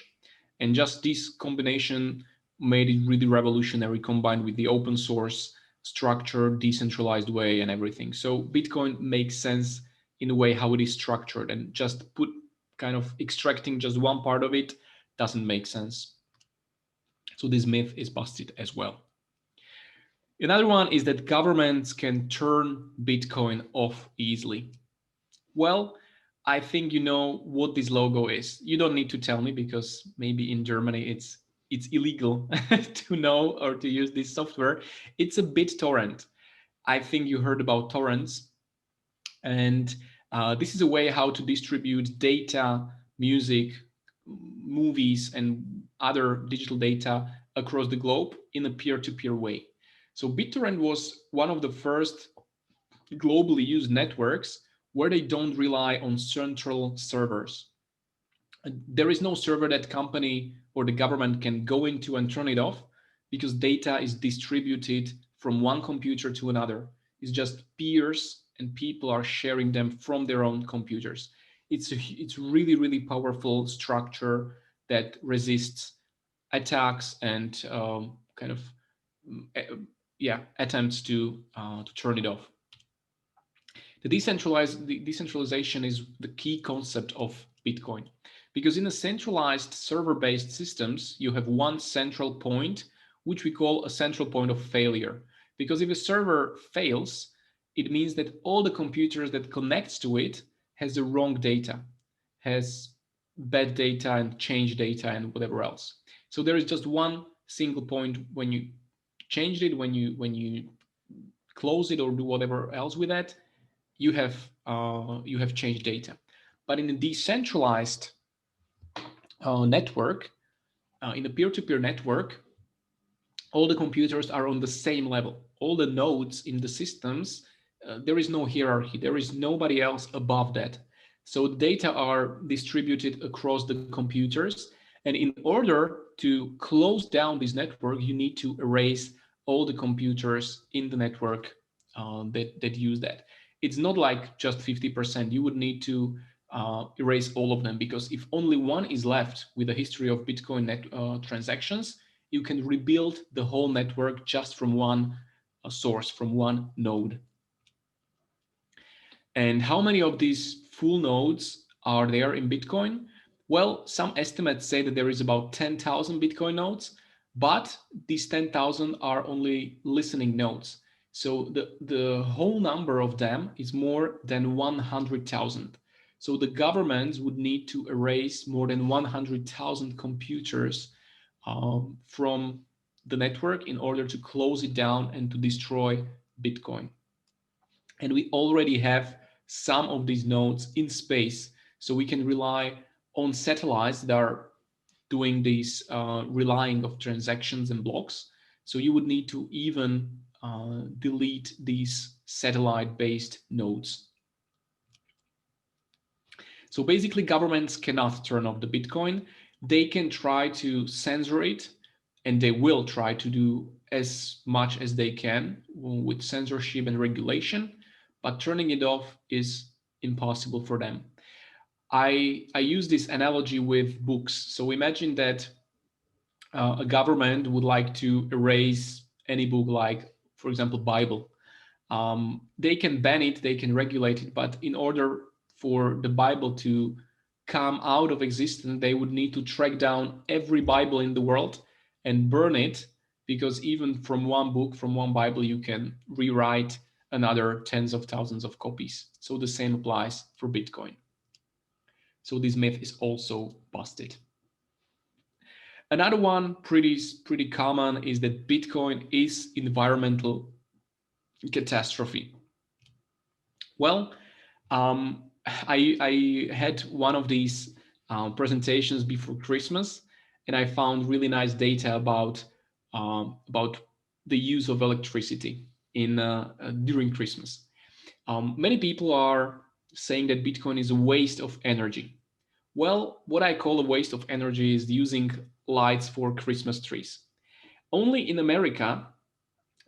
And just this combination made it really revolutionary, combined with the open source structure, decentralized way, and everything. So Bitcoin makes sense in a way how it is structured, and just kind of extracting just one part of it doesn't make sense. So this myth is busted as well. Another one is that governments can turn Bitcoin off easily. Well, I think you know what this logo is. You don't need to tell me, because maybe in Germany it's illegal to know or to use this software. It's a BitTorrent. I think you heard about torrents. And this is a way how to distribute data, music, movies, and other digital data across the globe in a peer-to-peer way. So BitTorrent was one of the first globally used networks where they don't rely on central servers. There is no server that company or the government can go into and turn it off, because data is distributed from one computer to another. It's just peers, and people are sharing them from their own computers. It's really, really powerful structure that resists attacks and kind of attempts to turn it off. The decentralization is the key concept of Bitcoin, because in a centralized server-based systems, you have one central point, which we call a central point of failure. Because if a server fails, it means that all the computers that connects to it has the wrong data, has bad data and change data and whatever else. So there is just one single point. When you changed it, when you close it or do whatever else with that, you have changed data. But in a decentralized network, in a peer-to-peer network, all the computers are on the same level. All the nodes in the systems there is no hierarchy. There is nobody else above that. So data are distributed across the computers. And in order to close down this network, you need to erase all the computers in the network that use that. It's not like just 50%. You would need to erase all of them, because if only one is left with a history of Bitcoin transactions, you can rebuild the whole network just from one source, from one node. And how many of these full nodes are there in Bitcoin? Well, some estimates say that there is about 10,000 Bitcoin nodes, but these 10,000 are only listening nodes. So the whole number of them is more than 100,000. So the governments would need to erase more than 100,000 computers from the network in order to close it down and to destroy Bitcoin. And we already have some of these nodes in space, so we can rely on satellites that are doing these relying of transactions and blocks. So you would need to even delete these satellite-based nodes. So basically, governments cannot turn off the Bitcoin. They can try to censor it, and they will try to do as much as they can with censorship and regulation, but turning it off is impossible for them. I use this analogy with books. So imagine that a government would like to erase any book, like, for example, Bible. They can ban it, they can regulate it, but in order for the Bible to come out of existence, they would need to track down every Bible in the world and burn it, because even from one book, from one Bible, you can rewrite another tens of thousands of copies. So the same applies for Bitcoin. So this myth is also busted. Another one pretty common is that Bitcoin is environmental catastrophe. Well, I had one of these presentations before Christmas, and I found really nice data about the use of electricity in during Christmas. Many people are saying that Bitcoin is a waste of energy. Well, what I call a waste of energy is using lights for Christmas trees. Only in America,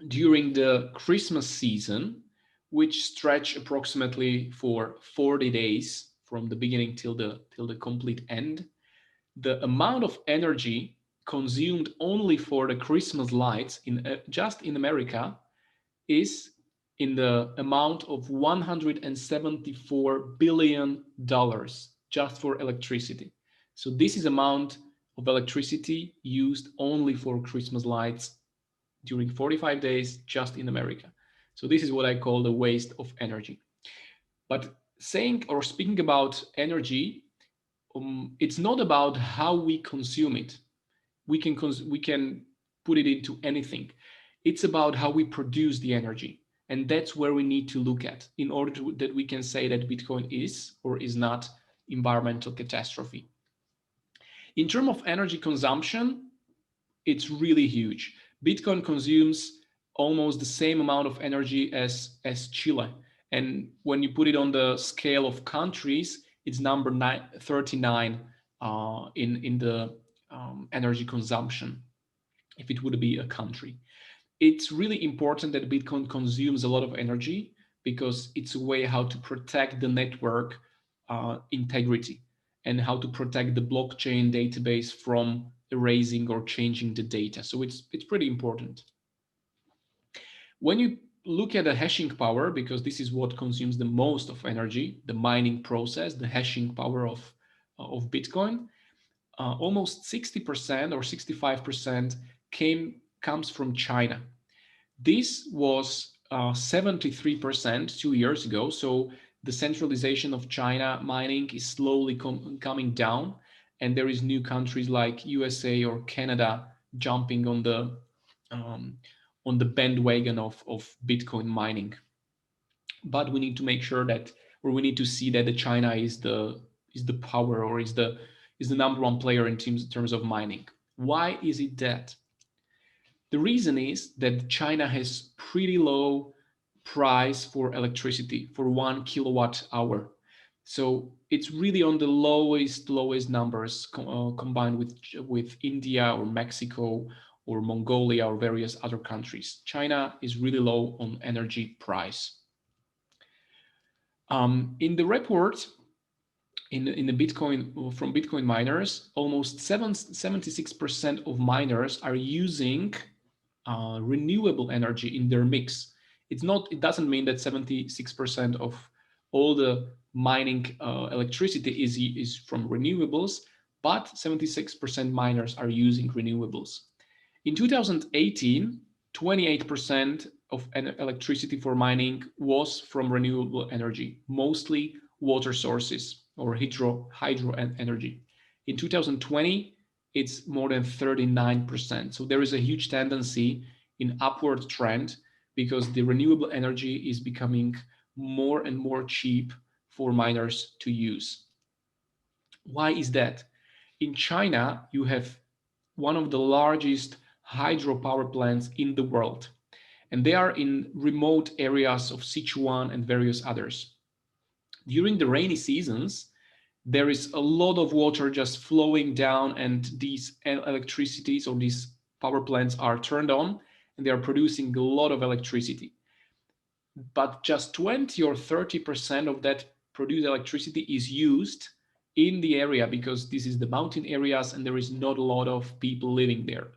during the Christmas season, which stretch approximately for 40 days from the beginning till the complete end, the amount of energy consumed only for the Christmas lights in just in America is in the amount of $174 billion just for electricity. So this is amount of electricity used only for Christmas lights during 45 days just in America. So this is what I call the waste of energy. But saying or speaking about energy, it's not about how we consume it. We can put it into anything. It's about how we produce the energy. And that's where we need to look at in order that we can say that Bitcoin is or is not environmental catastrophe. In terms of energy consumption, it's really huge. Bitcoin consumes almost the same amount of energy as Chile. And when you put it on the scale of countries, it's number 39 in the energy consumption, if it would be a country. It's really important that Bitcoin consumes a lot of energy, because it's a way how to protect the network integrity and how to protect the blockchain database from erasing or changing the data. So it's pretty important. When you look at the hashing power, because this is what consumes the most of energy, the mining process, the hashing power of Bitcoin, almost 60% or 65% comes from China. This was 73% 2 years ago. So the centralization of China mining is slowly coming down, and there is new countries like USA or Canada jumping on the bandwagon of Bitcoin mining. But we need to make sure that, or we need to see that the China is the power, or is the number one player in terms of mining. Why is it that? The reason is that China has pretty low price for electricity for 1 kilowatt hour. So it's really on the lowest numbers combined with India or Mexico or Mongolia or various other countries. China is really low on energy price. In the report, in the Bitcoin, from Bitcoin miners, almost 76% of miners are using renewable energy in their mix. It doesn't mean that 76% of all the mining electricity is from renewables, but 76% miners are using renewables. In 2018, 28% of electricity for mining was from renewable energy, mostly water sources or hydro energy. In 2020, it's more than 39%. So there is a huge tendency in upward trend because the renewable energy is becoming more and more cheap for miners to use. Why is that? In China, you have one of the largest hydropower plants in the world, and they are in remote areas of Sichuan and various others. During the rainy seasons, there is a lot of water just flowing down, and these electricities or these power plants are turned on and they are producing a lot of electricity. But just 20 or 30% of that produced electricity is used in the area because this is the mountain areas and there is not a lot of people living there.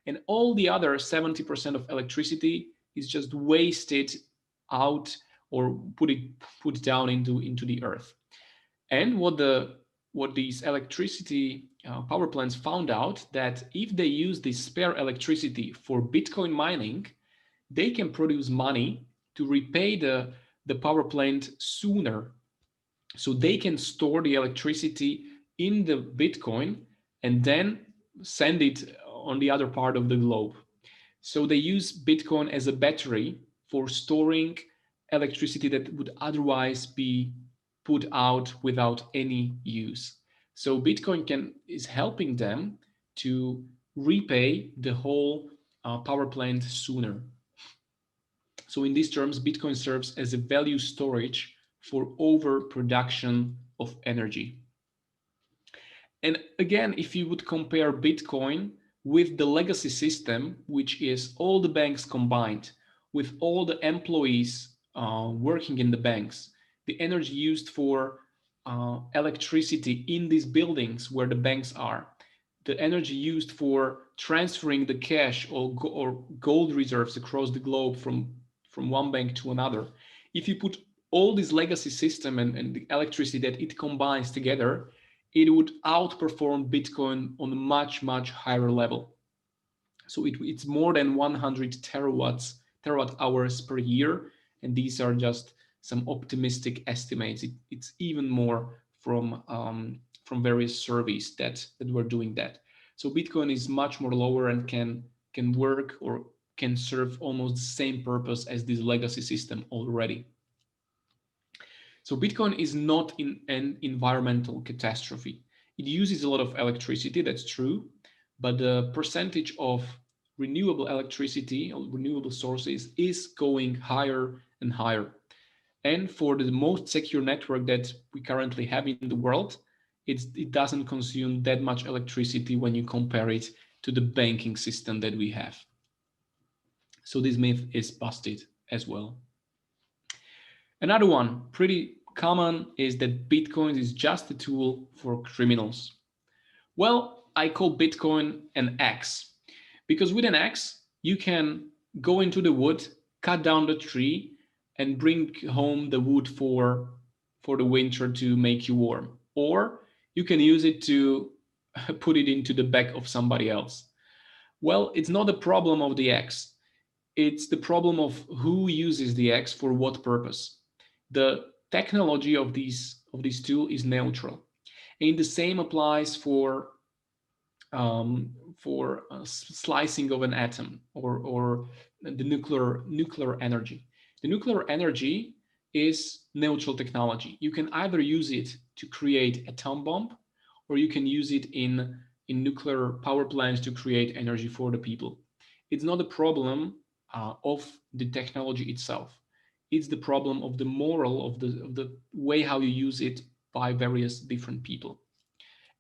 And all the other 70% of electricity is just wasted out or put down into the earth. And what these electricity power plants found out, that if they use this spare electricity for Bitcoin mining, they can produce money to repay the power plant sooner. So they can store the electricity in the Bitcoin and then send it on the other part of the globe. So they use Bitcoin as a battery for storing electricity that would otherwise be put out without any use. So Bitcoin is helping them to repay the whole power plant sooner. So in these terms, Bitcoin serves as a value storage for overproduction of energy. And again, if you would compare Bitcoin with the legacy system, which is all the banks combined, with all the employees working in the banks, the energy used for electricity in these buildings where the banks are, the energy used for transferring the cash or gold reserves across the globe from one bank to another. If you put all this legacy system and the electricity that it combines together, it would outperform Bitcoin on a much, much higher level. So it's more than 100 terawatt hours per year. And these are just some optimistic estimates. It's even more from various surveys that were doing that. So Bitcoin is much more lower and can work or can serve almost the same purpose as this legacy system already. So Bitcoin is not in an environmental catastrophe. It uses a lot of electricity, that's true, but the percentage of renewable electricity or renewable sources is going higher and higher. And for the most secure network that we currently have in the world, it doesn't consume that much electricity when you compare it to the banking system that we have. So this myth is busted as well. Another one, pretty common, is that Bitcoin is just a tool for criminals. Well, I call Bitcoin an axe, because with an axe, you can go into the wood, cut down the tree, and bring home the wood for the winter to make you warm. Or you can use it to put it into the back of somebody else. Well, it's not the problem of the axe. It's the problem of who uses the axe for what purpose. The technology of this tool is neutral. And the same applies for slicing of an atom or the nuclear energy. The nuclear energy is neutral technology. You can either use it to create atom bomb, or you can use it in nuclear power plants to create energy for the people. It's not a problem of the technology itself. it's the problem of the moral of the way how you use it by various different people.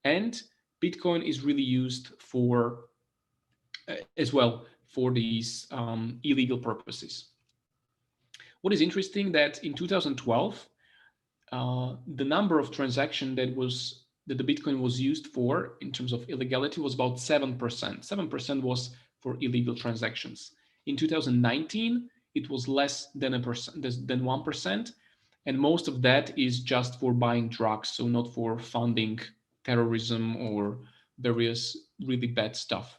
And Bitcoin is really used for as well for these illegal purposes. What is interesting that in 2012, the number of transactions that the Bitcoin was used for in terms of illegality was about 7%. 7% was for illegal transactions. In 2019, it was less than 1%, and most of that is just for buying drugs, so not for funding terrorism or various really bad stuff.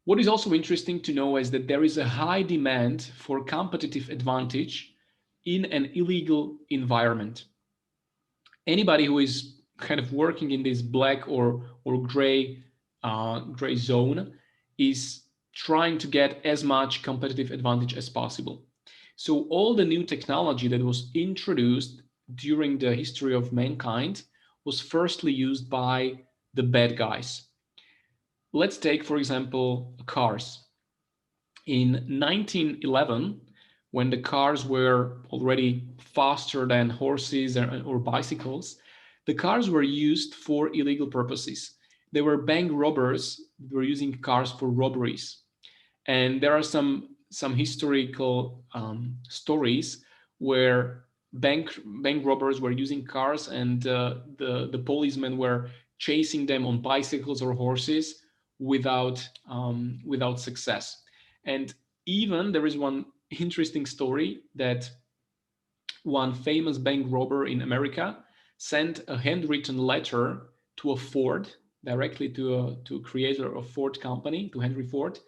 What is also interesting to know is that there is a high demand for competitive advantage in an illegal environment. Anybody who is kind of working in this black or gray zone is trying to get as much competitive advantage as possible. So all the new technology that was introduced during the history of mankind was firstly used by the bad guys. Let's take, for example, cars. In 1911, when the cars were already faster than horses or bicycles, the cars were used for illegal purposes. There were bank robbers who were using cars for robberies. And there are some historical stories where bank robbers were using cars, and the policemen were chasing them on bicycles or horses without success. And even there is one interesting story that one famous bank robber in America sent a handwritten letter to a Ford, directly to a creator of Ford company, to Henry Ford,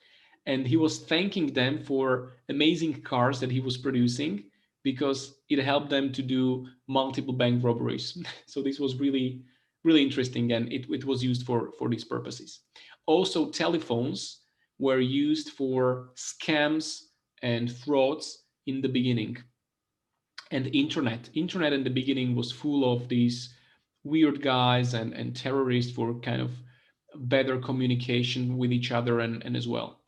and he was thanking them for amazing cars that he was producing because it helped them to do multiple bank robberies. So this was really, really interesting, and it was used for these purposes. Also, telephones were used for scams and frauds in the beginning. And internet in the beginning was full of these weird guys and terrorists for kind of better communication with each other and as well.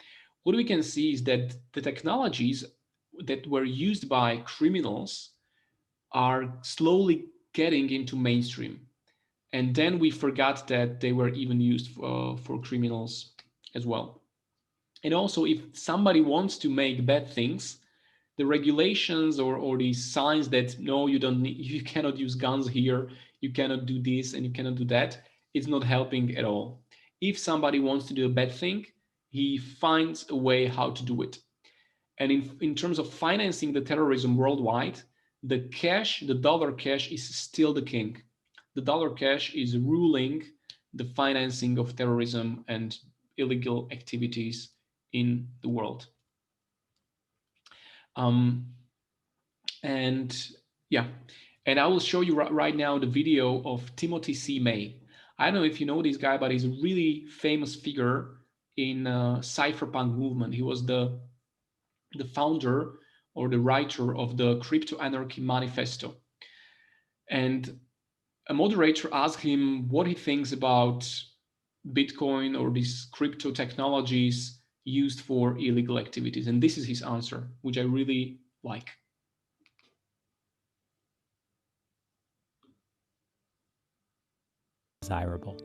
What we can see is that the technologies that were used by criminals are slowly getting into mainstream. And then we forgot that they were even used for criminals as well. And also, if somebody wants to make bad things, the regulations or these signs that no, you cannot use guns here, you cannot do this and you cannot do that, it's not helping at all. If somebody wants to do a bad thing, he finds a way how to do it. And in terms of financing the terrorism worldwide, the dollar cash is still the king. The dollar cash is ruling the financing of terrorism and illegal activities in the world. And yeah, and I will show you right now the video of Timothy C. May. I don't know if you know this guy, but he's a really famous figure in cypherpunk movement. He was the founder or the writer of the Crypto Anarchy Manifesto. And a moderator asked him what he thinks about Bitcoin or these crypto technologies used for illegal activities. And this is his answer, which I really like. Desirable.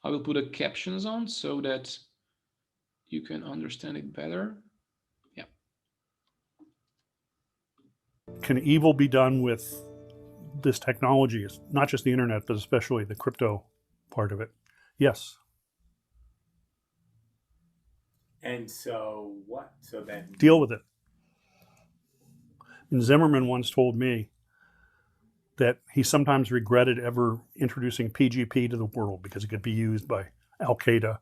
I will put the captions on so that you can understand it better. Yeah. Can evil be done with this technology? It's not just the internet, but especially the crypto part of it. Yes. And so what? So then Deal with it. And Zimmerman once told me that he sometimes regretted ever introducing PGP to the world because it could be used by Al Qaeda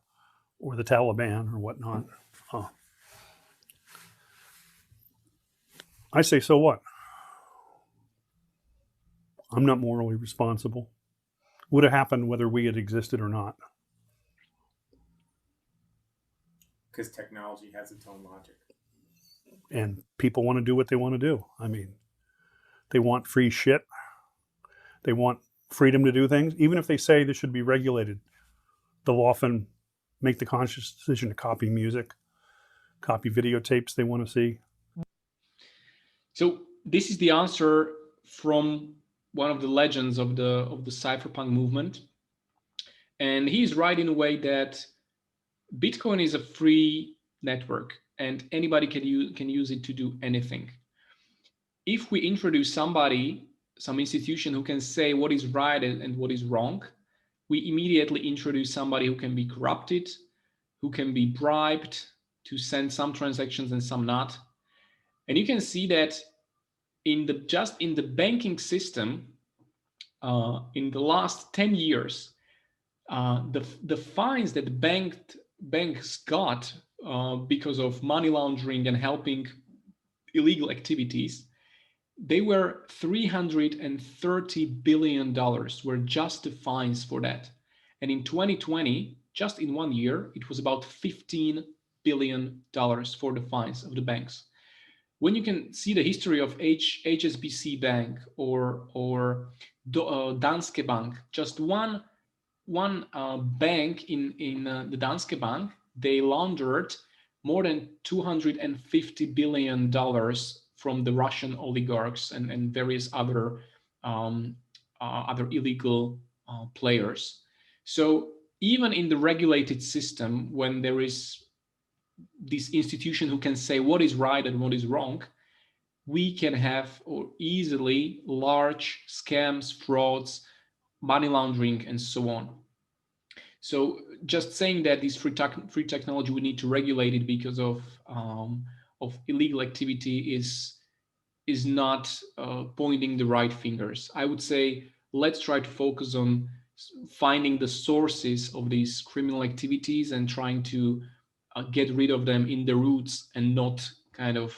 or the Taliban or whatnot. I say, so what? I'm not morally responsible. Would have happened whether we had existed or not. because technology has its own logic. And people want to do what they want to do. I mean, they want free shit. They want freedom to do things. Even if they say this should be regulated, they'll often make the conscious decision to copy music, copy videotapes they want to see? So this is the answer from one of the legends of the cypherpunk movement, and he's right in a way that Bitcoin is a free network and anybody can use it to do anything. If we introduce some institution who can say what is right and what is wrong, we immediately introduce somebody who can be corrupted, who can be bribed to send some transactions and some not. And you can see that just in the banking system, in the last 10 years, the fines that banks got because of money laundering and helping illegal activities, they were $330 billion were just the fines for that. And in 2020, just in 1 year, it was about $15 billion for the fines of the banks. When you can see the history of HSBC Bank or Danske Bank, just one bank in the Danske Bank, they laundered more than $250 billion from the Russian oligarchs and various other illegal players. So even in the regulated system, when there is this institution who can say what is right and what is wrong, we can have easily large scams, frauds, money laundering, and so on. So just saying that this free technology, we need to regulate it because of illegal activity is not pointing the right fingers. I would say let's try to focus on finding the sources of these criminal activities and trying to get rid of them in the roots and not kind of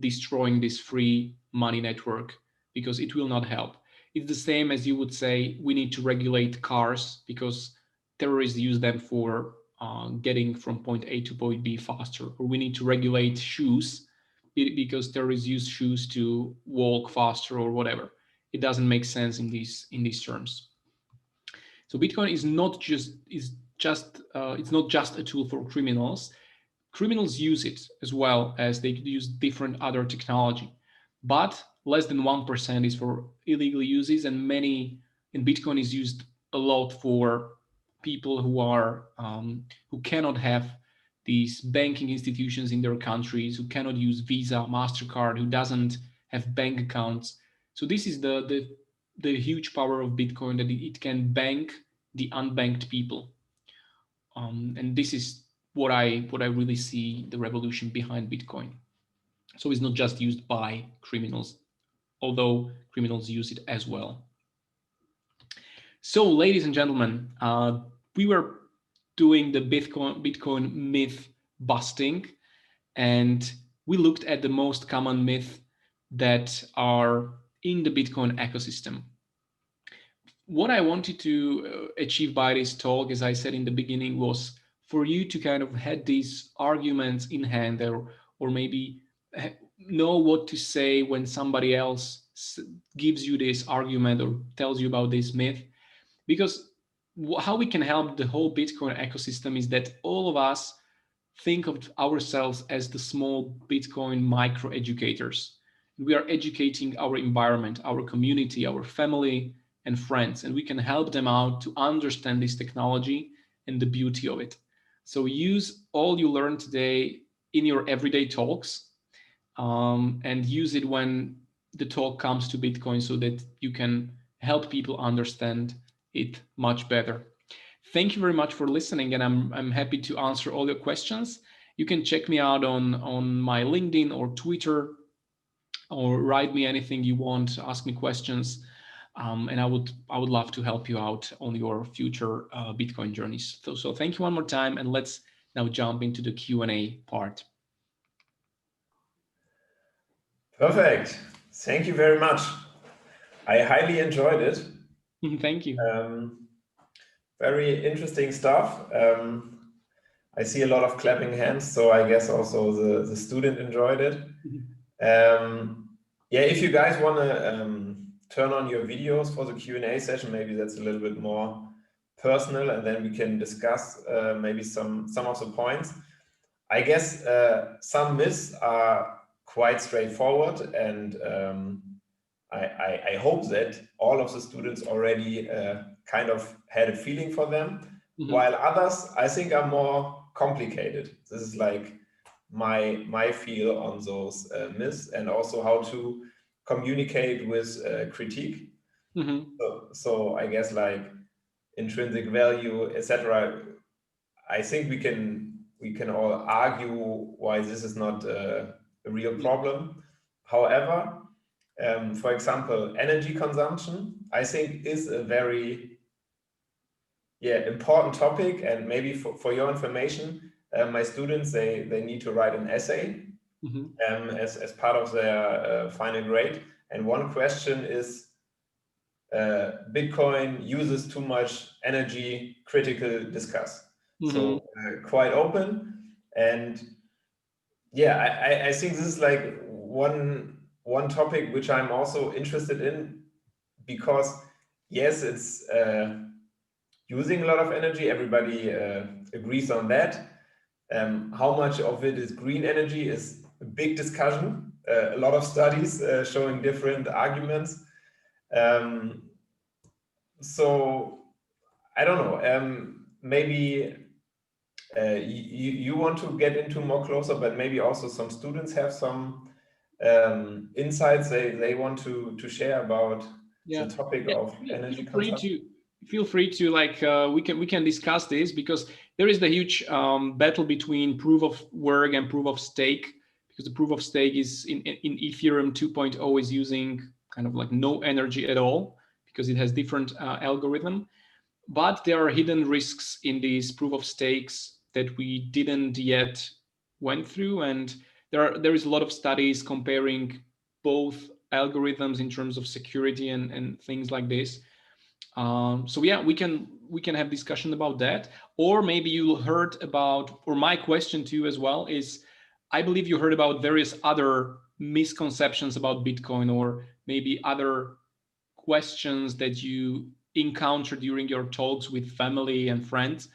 destroying this free money network, because it will not help. It's the same as you would say we need to regulate cars because terrorists use them for getting from point A to point B faster, or we need to regulate shoes because terrorists use shoes to walk faster or whatever. It doesn't make sense in these terms. So Bitcoin is not just it's not just a tool for criminals. Criminals use it as well as they use different other technology, but less than 1% is for illegal uses, and Bitcoin is used a lot for people who cannot have these banking institutions in their countries, who cannot use Visa, MasterCard, who doesn't have bank accounts. So this is the huge power of Bitcoin, that it can bank the unbanked people. And this is what I really see the revolution behind Bitcoin. So it's not just used by criminals, although criminals use it as well. So, ladies and gentlemen, we were doing the Bitcoin myth busting, and we looked at the most common myths that are in the Bitcoin ecosystem. What I wanted to achieve by this talk, as I said in the beginning, was for you to kind of have these arguments in hand, or maybe know what to say when somebody else gives you this argument or tells you about this myth. Because how we can help the whole Bitcoin ecosystem is that all of us think of ourselves as the small Bitcoin micro educators. We are educating our environment, our community, our family and friends, and we can help them out to understand this technology and the beauty of it. So use all you learned today in your everyday talks, and use it when the talk comes to Bitcoin so that you can help people understand it much better. Thank you very much for listening, and I'm happy to answer all your questions. You can check me out on my LinkedIn or Twitter, or write me anything you want, ask me questions, and I would love to help you out on your future Bitcoin journeys. So thank you one more time, and let's now jump into the Q&A part. Perfect. Thank you very much. I highly enjoyed it. Thank you. Very interesting stuff. I see a lot of clapping hands, so I guess also the student enjoyed it. Yeah, if you guys want to turn on your videos for the Q&A session, maybe that's a little bit more personal, and then we can discuss maybe some of the points. I guess some myths are quite straightforward, and I hope that all of the students already kind of had a feeling for them, while others I think are more complicated. This is like my feel on those myths, and also how to communicate with critique. So I guess like intrinsic value, etc. I think we can all argue why this is not a real problem. However, for example, energy consumption, I think, is a very important topic. And maybe for your information, my students, they need to write an essay as part of their final grade. And one question is, Bitcoin uses too much energy, critical discuss. So quite open. And yeah, I think this is like one topic which I'm also interested in, because yes, it's using a lot of energy. Everybody agrees on that. How much of it is green energy is a big discussion. A lot of studies showing different arguments. So I don't know. Maybe you want to get into more closer, but maybe also some students have some insights they want to share about the topic of energy consumption. Feel free to like we can discuss this, because there is the huge battle between proof of work and proof of stake, because the proof of stake is in Ethereum 2.0 is using kind of like no energy at all, because it has different algorithm. But there are hidden risks in these proof of stakes that we didn't yet went through, and there is a lot of studies comparing both algorithms in terms of security and things like this. So yeah, we can have discussion about that. Or maybe you heard about, or my question to you as well is, I believe you heard about various other misconceptions about Bitcoin, or maybe other questions that you encounter during your talks with family and friends,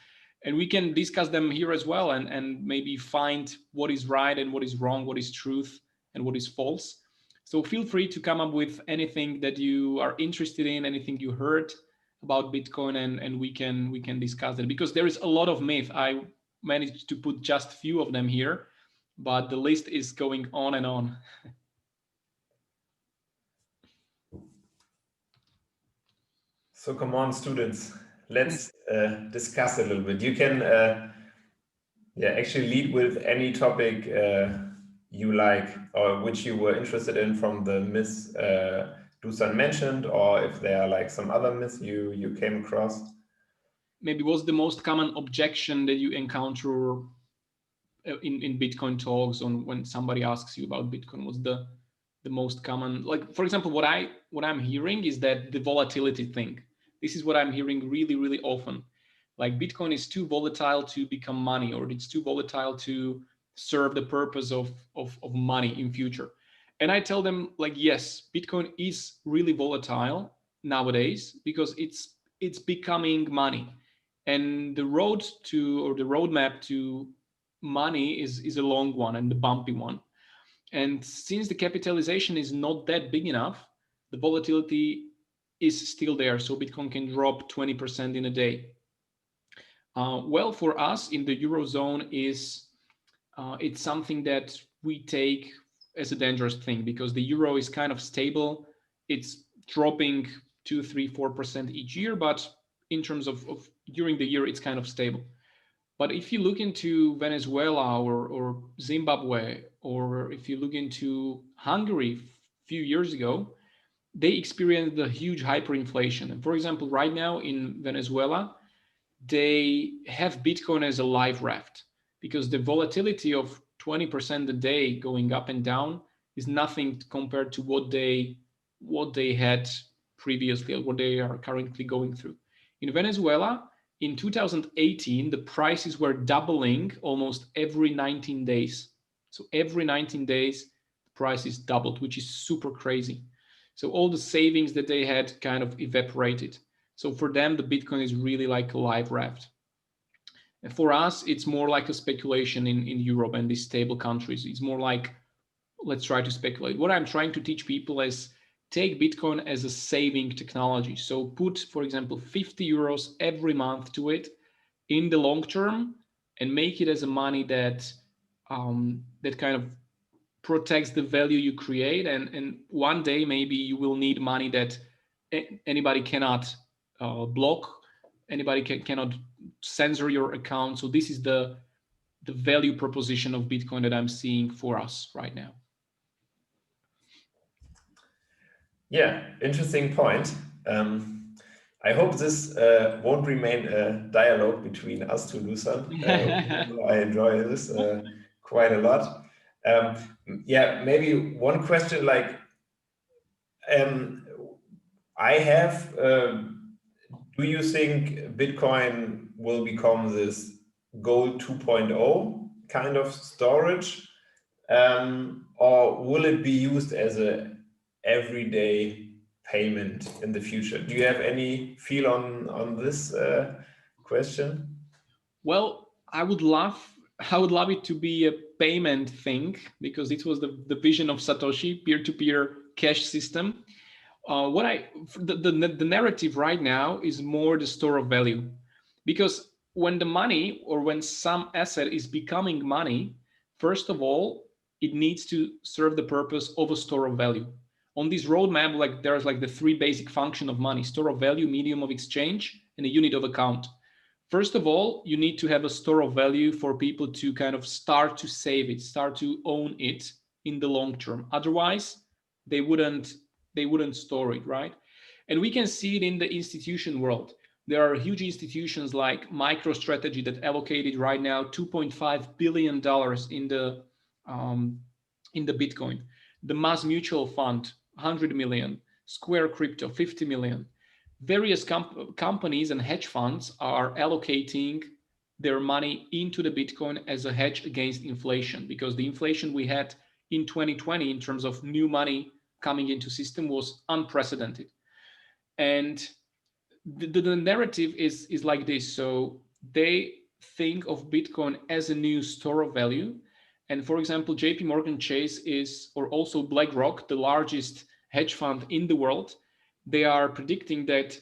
and we can discuss them here as well, and maybe find what is right and what is wrong, what is truth and what is false. So feel free to come up with anything that you are interested in, anything you heard about Bitcoin, and we can discuss it, because there is a lot of myth. I managed to put just few of them here, but the list is going on and on. So come on, students, let's discuss a little bit. You can actually lead with any topic you like, or which you were interested in from the myths Dusan mentioned, or if there are like some other myths you came across. Maybe what's the most common objection that you encounter in Bitcoin talks, on when somebody asks you about Bitcoin? What's the most common, like, for example, what I'm hearing is that the volatility thing. This is what I'm hearing really, really often. Like, Bitcoin is too volatile to become money, or it's too volatile to serve the purpose of money in future. And I tell them, like, yes, Bitcoin is really volatile nowadays, because it's becoming money. And the road to, or the roadmap to money is a long one and the bumpy one. And since the capitalization is not that big enough, the volatility is still there. So Bitcoin can drop 20% in a day. Well, for us in the Eurozone, it's something that we take as a dangerous thing, because the euro is kind of stable. It's dropping 2, 3, 4% each year, but in terms of during the year, it's kind of stable. But if you look into Venezuela or Zimbabwe, or if you look into Hungary a few years ago, they experienced a huge hyperinflation. And for example, right now in Venezuela, they have Bitcoin as a life raft, because the volatility of 20% a day going up and down is nothing compared to what they had previously, or what they are currently going through. In Venezuela, in 2018, the prices were doubling almost every 19 days. So every 19 days, the price is doubled, which is super crazy. So all the savings that they had kind of evaporated. So for them, the Bitcoin is really like a life raft. And for us, it's more like a speculation in Europe and these stable countries. It's more like, let's try to speculate. What I'm trying to teach people is take Bitcoin as a saving technology. So put, for example, 50 euros every month to it in the long term and make it as a money that that kind of protects the value you create. And one day maybe you will need money that anybody cannot block, anybody cannot censor your account. So this is the value proposition of Bitcoin that I'm seeing for us right now. Yeah, interesting point. I hope this won't remain a dialogue between us two, Dusan. I enjoy this quite a lot. Yeah, maybe one question like I have, do you think Bitcoin will become this gold 2.0 kind of storage? Or will it be used as a everyday payment in the future? Do you have any feel on this question? Well, I would love it to be a payment thing, because it was the vision of Satoshi, peer-to-peer cash system. The narrative right now is more the store of value, because when the money or when some asset is becoming money, first of all, it needs to serve the purpose of a store of value. On this roadmap, like there's like the three basic function of money: store of value, medium of exchange, and a unit of account. First of all, you need to have a store of value for people to kind of start to save it, start to own it in the long term. Otherwise, they wouldn't store it, right? And we can see it in the institution world. There are huge institutions like MicroStrategy that allocated right now $2.5 billion in the Bitcoin. The Mass Mutual Fund, 100 million. Square Crypto, 50 million. Various companies and hedge funds are allocating their money into the Bitcoin as a hedge against inflation, because the inflation we had in 2020 in terms of new money coming into system was unprecedented. And the narrative is like this. So they think of Bitcoin as a new store of value. And for example, JP Morgan Chase is, or also BlackRock, the largest hedge fund in the world, they are predicting that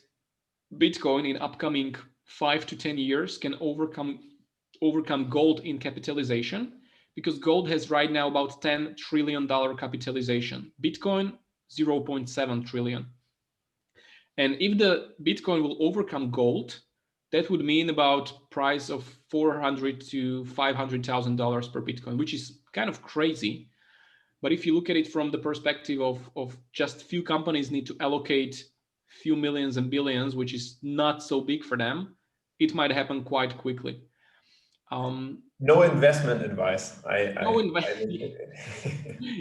Bitcoin in upcoming 5 to 10 years can overcome gold in capitalization, because gold has right now about $10 trillion capitalization. Bitcoin, 0.7 trillion. And if the Bitcoin will overcome gold, that would mean about price of $400,000 to $500,000 per Bitcoin, which is kind of crazy. But if you look at it from the perspective of just few companies need to allocate few millions and billions, which is not so big for them, it might happen quite quickly. No investment advice.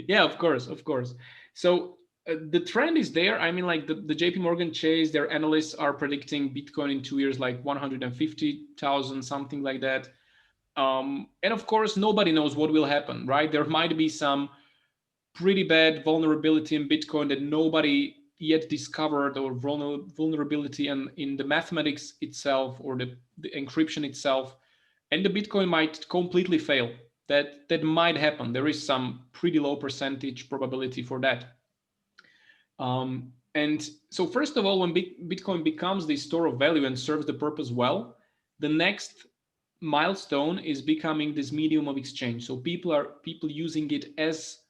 Yeah, of course. So the trend is there. I mean, like the JP Morgan Chase, their analysts are predicting Bitcoin in 2 years, like 150,000, something like that. And of course, nobody knows what will happen, right? There might be some pretty bad vulnerability in Bitcoin that nobody yet discovered, or vulnerability in the mathematics itself or the encryption itself, and the Bitcoin might completely fail. That might happen. There is some pretty low percentage probability for that. And so first of all, when Bitcoin becomes the store of value and serves the purpose well, the next milestone is becoming this medium of exchange. So people using it as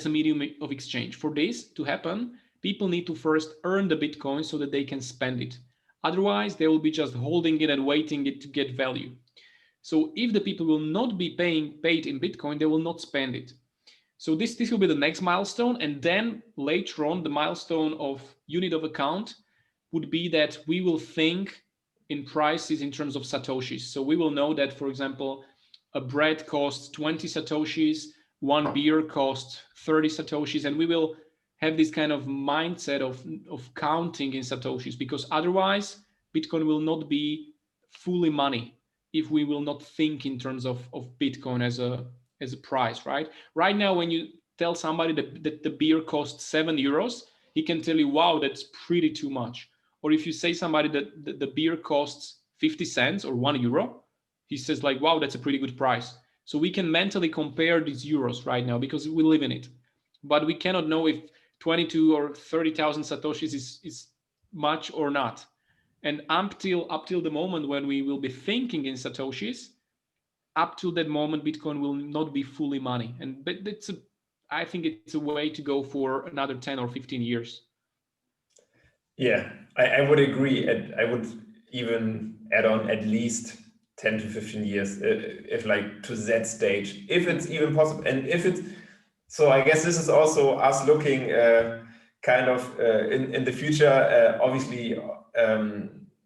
a medium of exchange. For this to happen, people need to first earn the Bitcoin so that they can spend it. Otherwise, they will be just holding it and waiting it to get value. So if the people will not be paid in Bitcoin, they will not spend it. So this will be the next milestone. And then later on, the milestone of unit of account would be that we will think in prices in terms of Satoshis. So we will know that, for example, a bread costs 20 Satoshis, one beer costs 30 Satoshis, and we will have this kind of mindset of counting in Satoshis, because otherwise Bitcoin will not be fully money if we will not think in terms of Bitcoin as a price, right? Right now, when you tell somebody that the beer costs 7 euros, he can tell you, wow, that's pretty too much. Or if you say somebody that the beer costs 50 cents or 1 euro, he says like, wow, that's a pretty good price. So we can mentally compare these euros right now because we live in it, but we cannot know if 22 or 30,000 satoshis is much or not. And up till the moment when we will be thinking in satoshis, up to that moment, Bitcoin will not be fully money. And but I think it's a way to go for another 10 or 15 years. Yeah, I would agree. I would even add on at least 10 to 15 years, if like to that stage, if it's even possible. And if it's, so I guess this is also us looking kind of in the future. Obviously,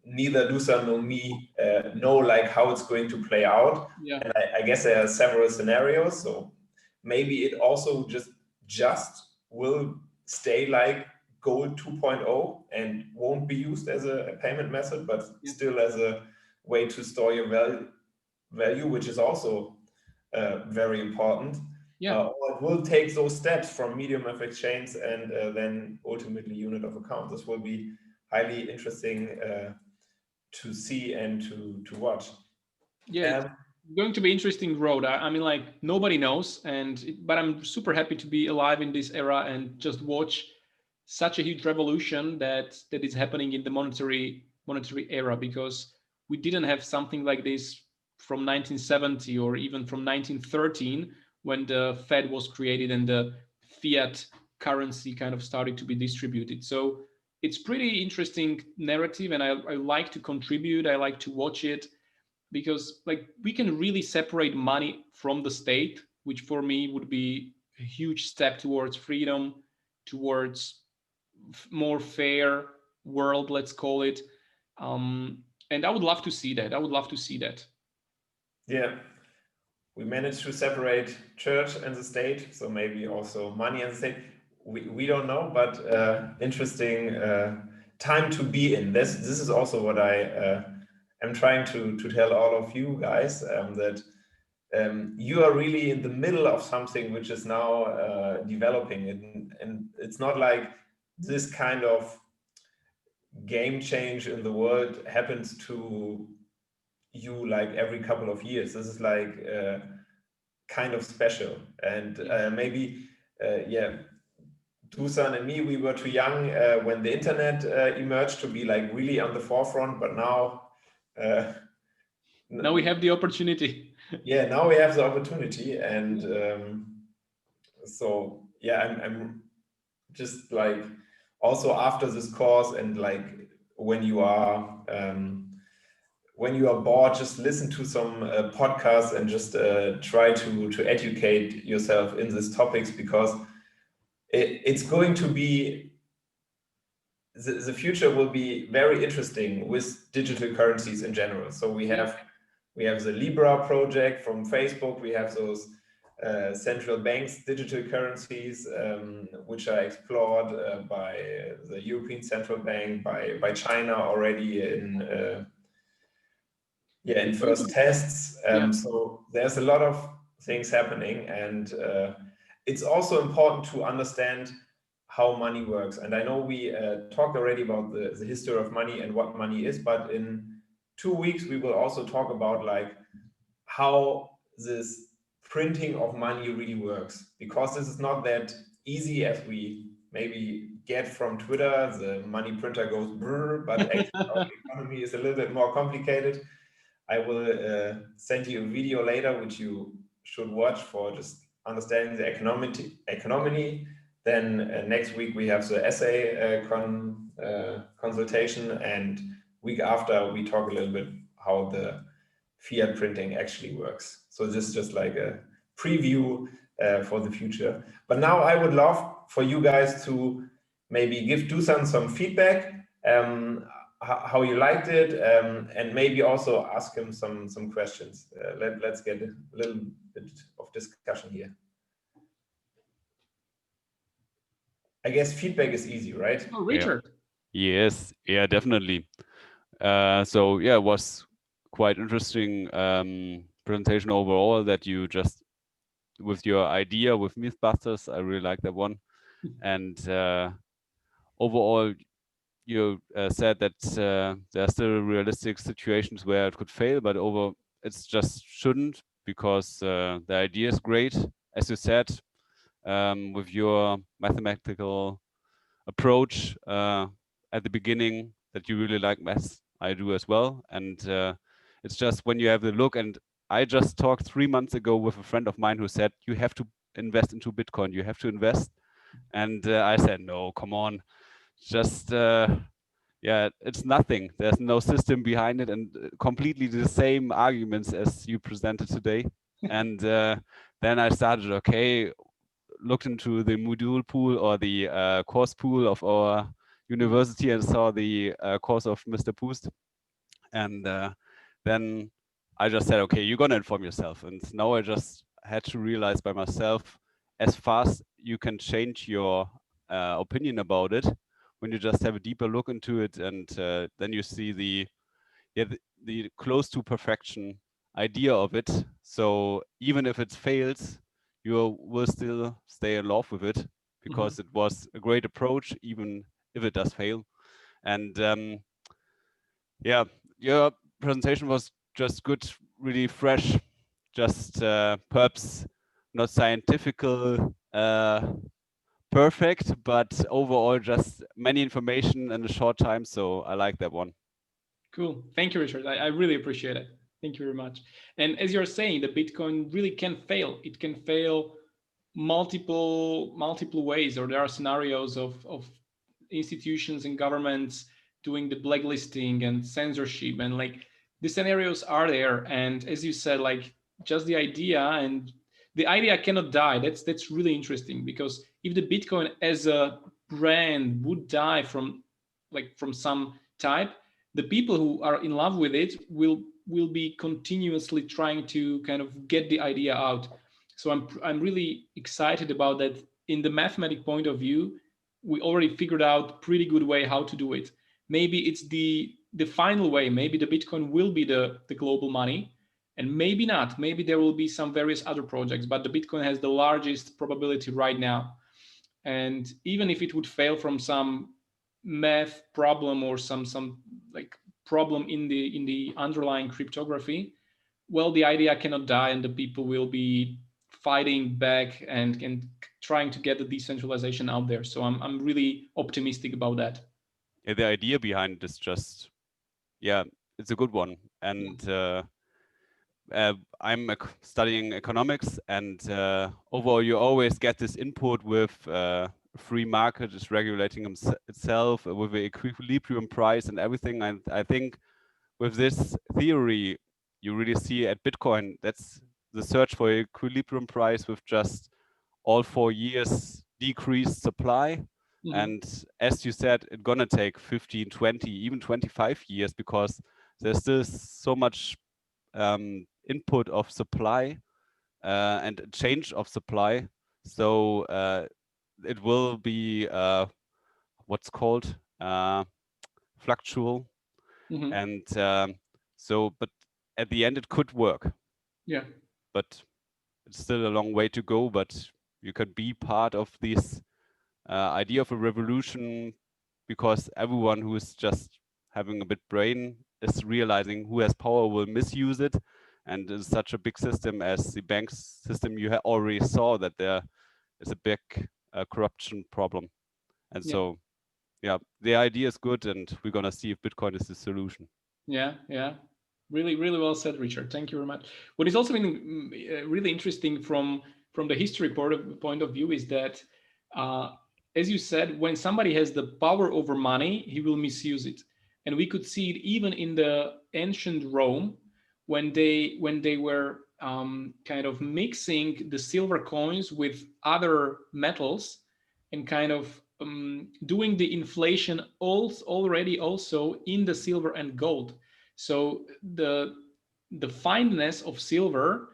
neither Dusan nor me know like how it's going to play out. Yeah. And I guess there are several scenarios. So maybe it also just will stay like gold 2.0 and won't be used as a payment method, but still as a way to store your value, which is also very important. Or it will take those steps from medium of exchange and then ultimately unit of account. This will be highly interesting to see and to watch. Yeah, it's going to be interesting road. I mean, like nobody knows, but I'm super happy to be alive in this era and just watch such a huge revolution that is happening in the monetary era, because we didn't have something like this from 1970 or even from 1913 when the Fed was created and the fiat currency kind of started to be distributed. So it's pretty interesting narrative, and I like to contribute. I like to watch it because like we can really separate money from the state, which for me would be a huge step towards freedom, towards more fair world, let's call it. And I would love to see that. Yeah, we managed to separate church and the state, so maybe also money and the state. We don't know, but interesting time to be in. This is also what I am trying to tell all of you guys, that you are really in the middle of something which is now developing, and it's not like this kind of game change in the world happens to you like every couple of years. This is like kind of special, and maybe Dusan and me, we were too young when the internet emerged to be like really on the forefront, but now we have the opportunity. Yeah, now we have the opportunity, and so yeah, I'm just like also after this course, and like when you are bored, just listen to some podcasts and just try to educate yourself in these topics, because it's going to be the future will be very interesting with digital currencies in general. So we have the Libra project from Facebook. We have those central banks digital currencies, which are explored by the European Central Bank, by China already in first tests. So there's a lot of things happening, and it's also important to understand how money works. And I know we talked already about the history of money and what money is, but in 2 weeks we will also talk about like how this printing of money really works, because this is not that easy as we maybe get from Twitter. The money printer goes brr, but actually our economy is a little bit more complicated. I will send you a video later which you should watch for just understanding the economy. Then next week we have the essay consultation, and week after we talk a little bit how the fiat printing actually works. So this is just like a preview for the future. But now I would love for you guys to maybe give Dusan some feedback, how you liked it, and maybe also ask him some questions. Let's get a little bit of discussion here. I guess feedback is easy, right? Oh, Richard. Yes, yeah, definitely. So yeah, it was quite interesting presentation overall that you just, with your idea with Mythbusters, I really like that one. And overall, you said that there are still realistic situations where it could fail, but it's just shouldn't, because the idea is great, as you said, with your mathematical approach at the beginning, that you really like maths. I do as well, and it's just when you have the look. And I just talked 3 months ago with a friend of mine who said, you have to invest into Bitcoin, you have to invest. And I said, no, come on, just yeah, it's nothing. There's no system behind it, and completely the same arguments as you presented today. And then I started, okay, looked into the module pool or the course pool of our university and saw the course of Mr. Poost. And then I just said, okay, you're gonna inform yourself. And now I just had to realize by myself, as fast you can change your opinion about it when you just have a deeper look into it, and then you see the close to perfection idea of it. So even if it fails, you will still stay in love with it, because it was a great approach, even if it does fail. And yeah, your presentation was just good, really fresh, just perhaps not scientifical, perfect, but overall just many information in a short time. So I like that one. Cool. Thank you, Richard. I really appreciate it. Thank you very much. And as you're saying, the Bitcoin really can fail. It can fail multiple ways, or there are scenarios of institutions and governments doing the blacklisting and censorship, and like the scenarios are there. And as you said, like just the idea cannot die. That's really interesting, because if the Bitcoin as a brand would die from some type, the people who are in love with it will be continuously trying to kind of get the idea out. So I'm really excited about that. In the mathematic point of view, we already figured out pretty good way how to do it. Maybe it's the final way. Maybe the Bitcoin will be the global money, and maybe not. Maybe there will be some various other projects, but the Bitcoin has the largest probability right now. And even if it would fail from some math problem or some like problem in the underlying cryptography, well, the idea cannot die, and the people will be fighting back and trying to get the decentralization out there. So I'm really optimistic about that. Yeah, the idea behind it is just, yeah, it's a good one. And I'm studying economics, and overall you always get this input with free market is regulating itself with the equilibrium price and everything. And I think with this theory, you really see at Bitcoin, that's the search for equilibrium price with just all 4 years decreased supply. And as you said, it's gonna take 15, 20, even 25 years, because there's still so much input of supply and change of supply. So it will be what's called fluctual. And so, but at the end it could work. Yeah. But it's still a long way to go, but you can be part of this idea of a revolution, because everyone who is just having a bit brain is realizing who has power will misuse it. And it's such a big system as the bank system, you already saw that there is a big corruption problem. And so, yeah, the idea is good, and we're gonna see if Bitcoin is the solution. Yeah. Really well said, Richard. Thank you very much. What is also been really interesting from the history point of view is that, as you said, when somebody has the power over money, he will misuse it. And we could see it even in the ancient Rome, when they were kind of mixing the silver coins with other metals, and kind of doing the inflation already also in the silver and gold. So the fineness of silver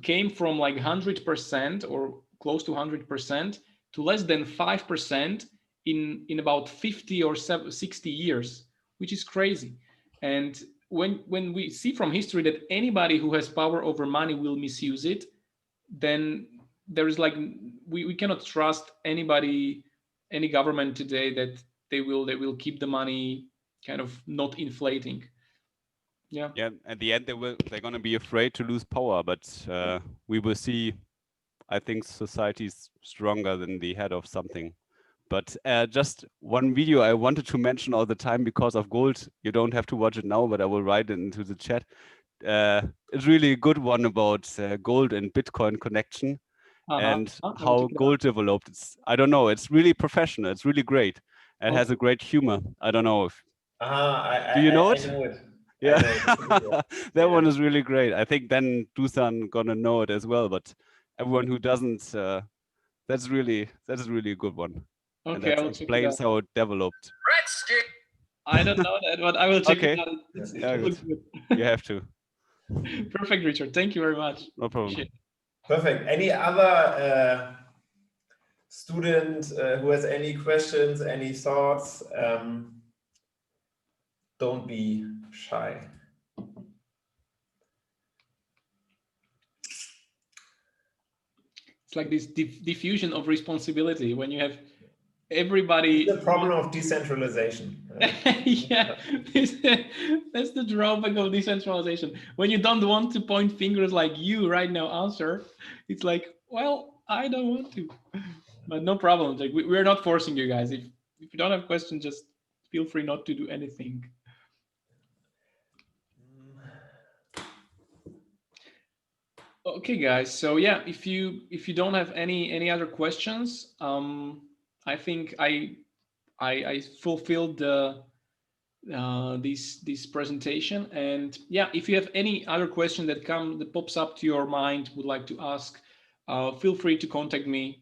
came from like 100% or close to 100% to less than 5% in about 50 or 60 years, which is crazy. And when we see from history that anybody who has power over money will misuse it, then there is like we cannot trust anybody, any government today, that they will keep the money kind of not inflating. Yeah. Yeah, at the end they're gonna be afraid to lose power, but we will see. I think society's stronger than the head of something. But just one video I wanted to mention all the time because of gold. You don't have to watch it now, but I will write it into the chat. It's really a good one about gold and Bitcoin connection and I will how check it out. gold developed. I don't know. It's really professional. It's really great. It has a great humor. I don't know if. Do you know it? I know it. Yeah, I know it. that one is really great. I think then Dusan gonna know it as well. But everyone who doesn't, that's really a good one. And Okay, I that will check it explains out. how it developed. I don't know that, but I will check Okay. it out. It Yeah, looks good. good. You have to. Perfect, Richard. Thank you very much. No problem. Appreciate it. Perfect. Any other student who has any questions, any thoughts? Don't be shy. It's like this diffusion of responsibility when you have everybody. It's the problem of decentralization. Yeah, that's the drawback of decentralization. When you don't want to point fingers like you right now answer, it's like, well, I don't want to, but no problem. Like we're not forcing you guys. If you don't have questions, just feel free not to do anything. Okay, guys. So yeah, if you don't have any other questions, I think I fulfilled the this presentation. And yeah, if you have any other question that pops up to your mind, would like to ask, feel free to contact me.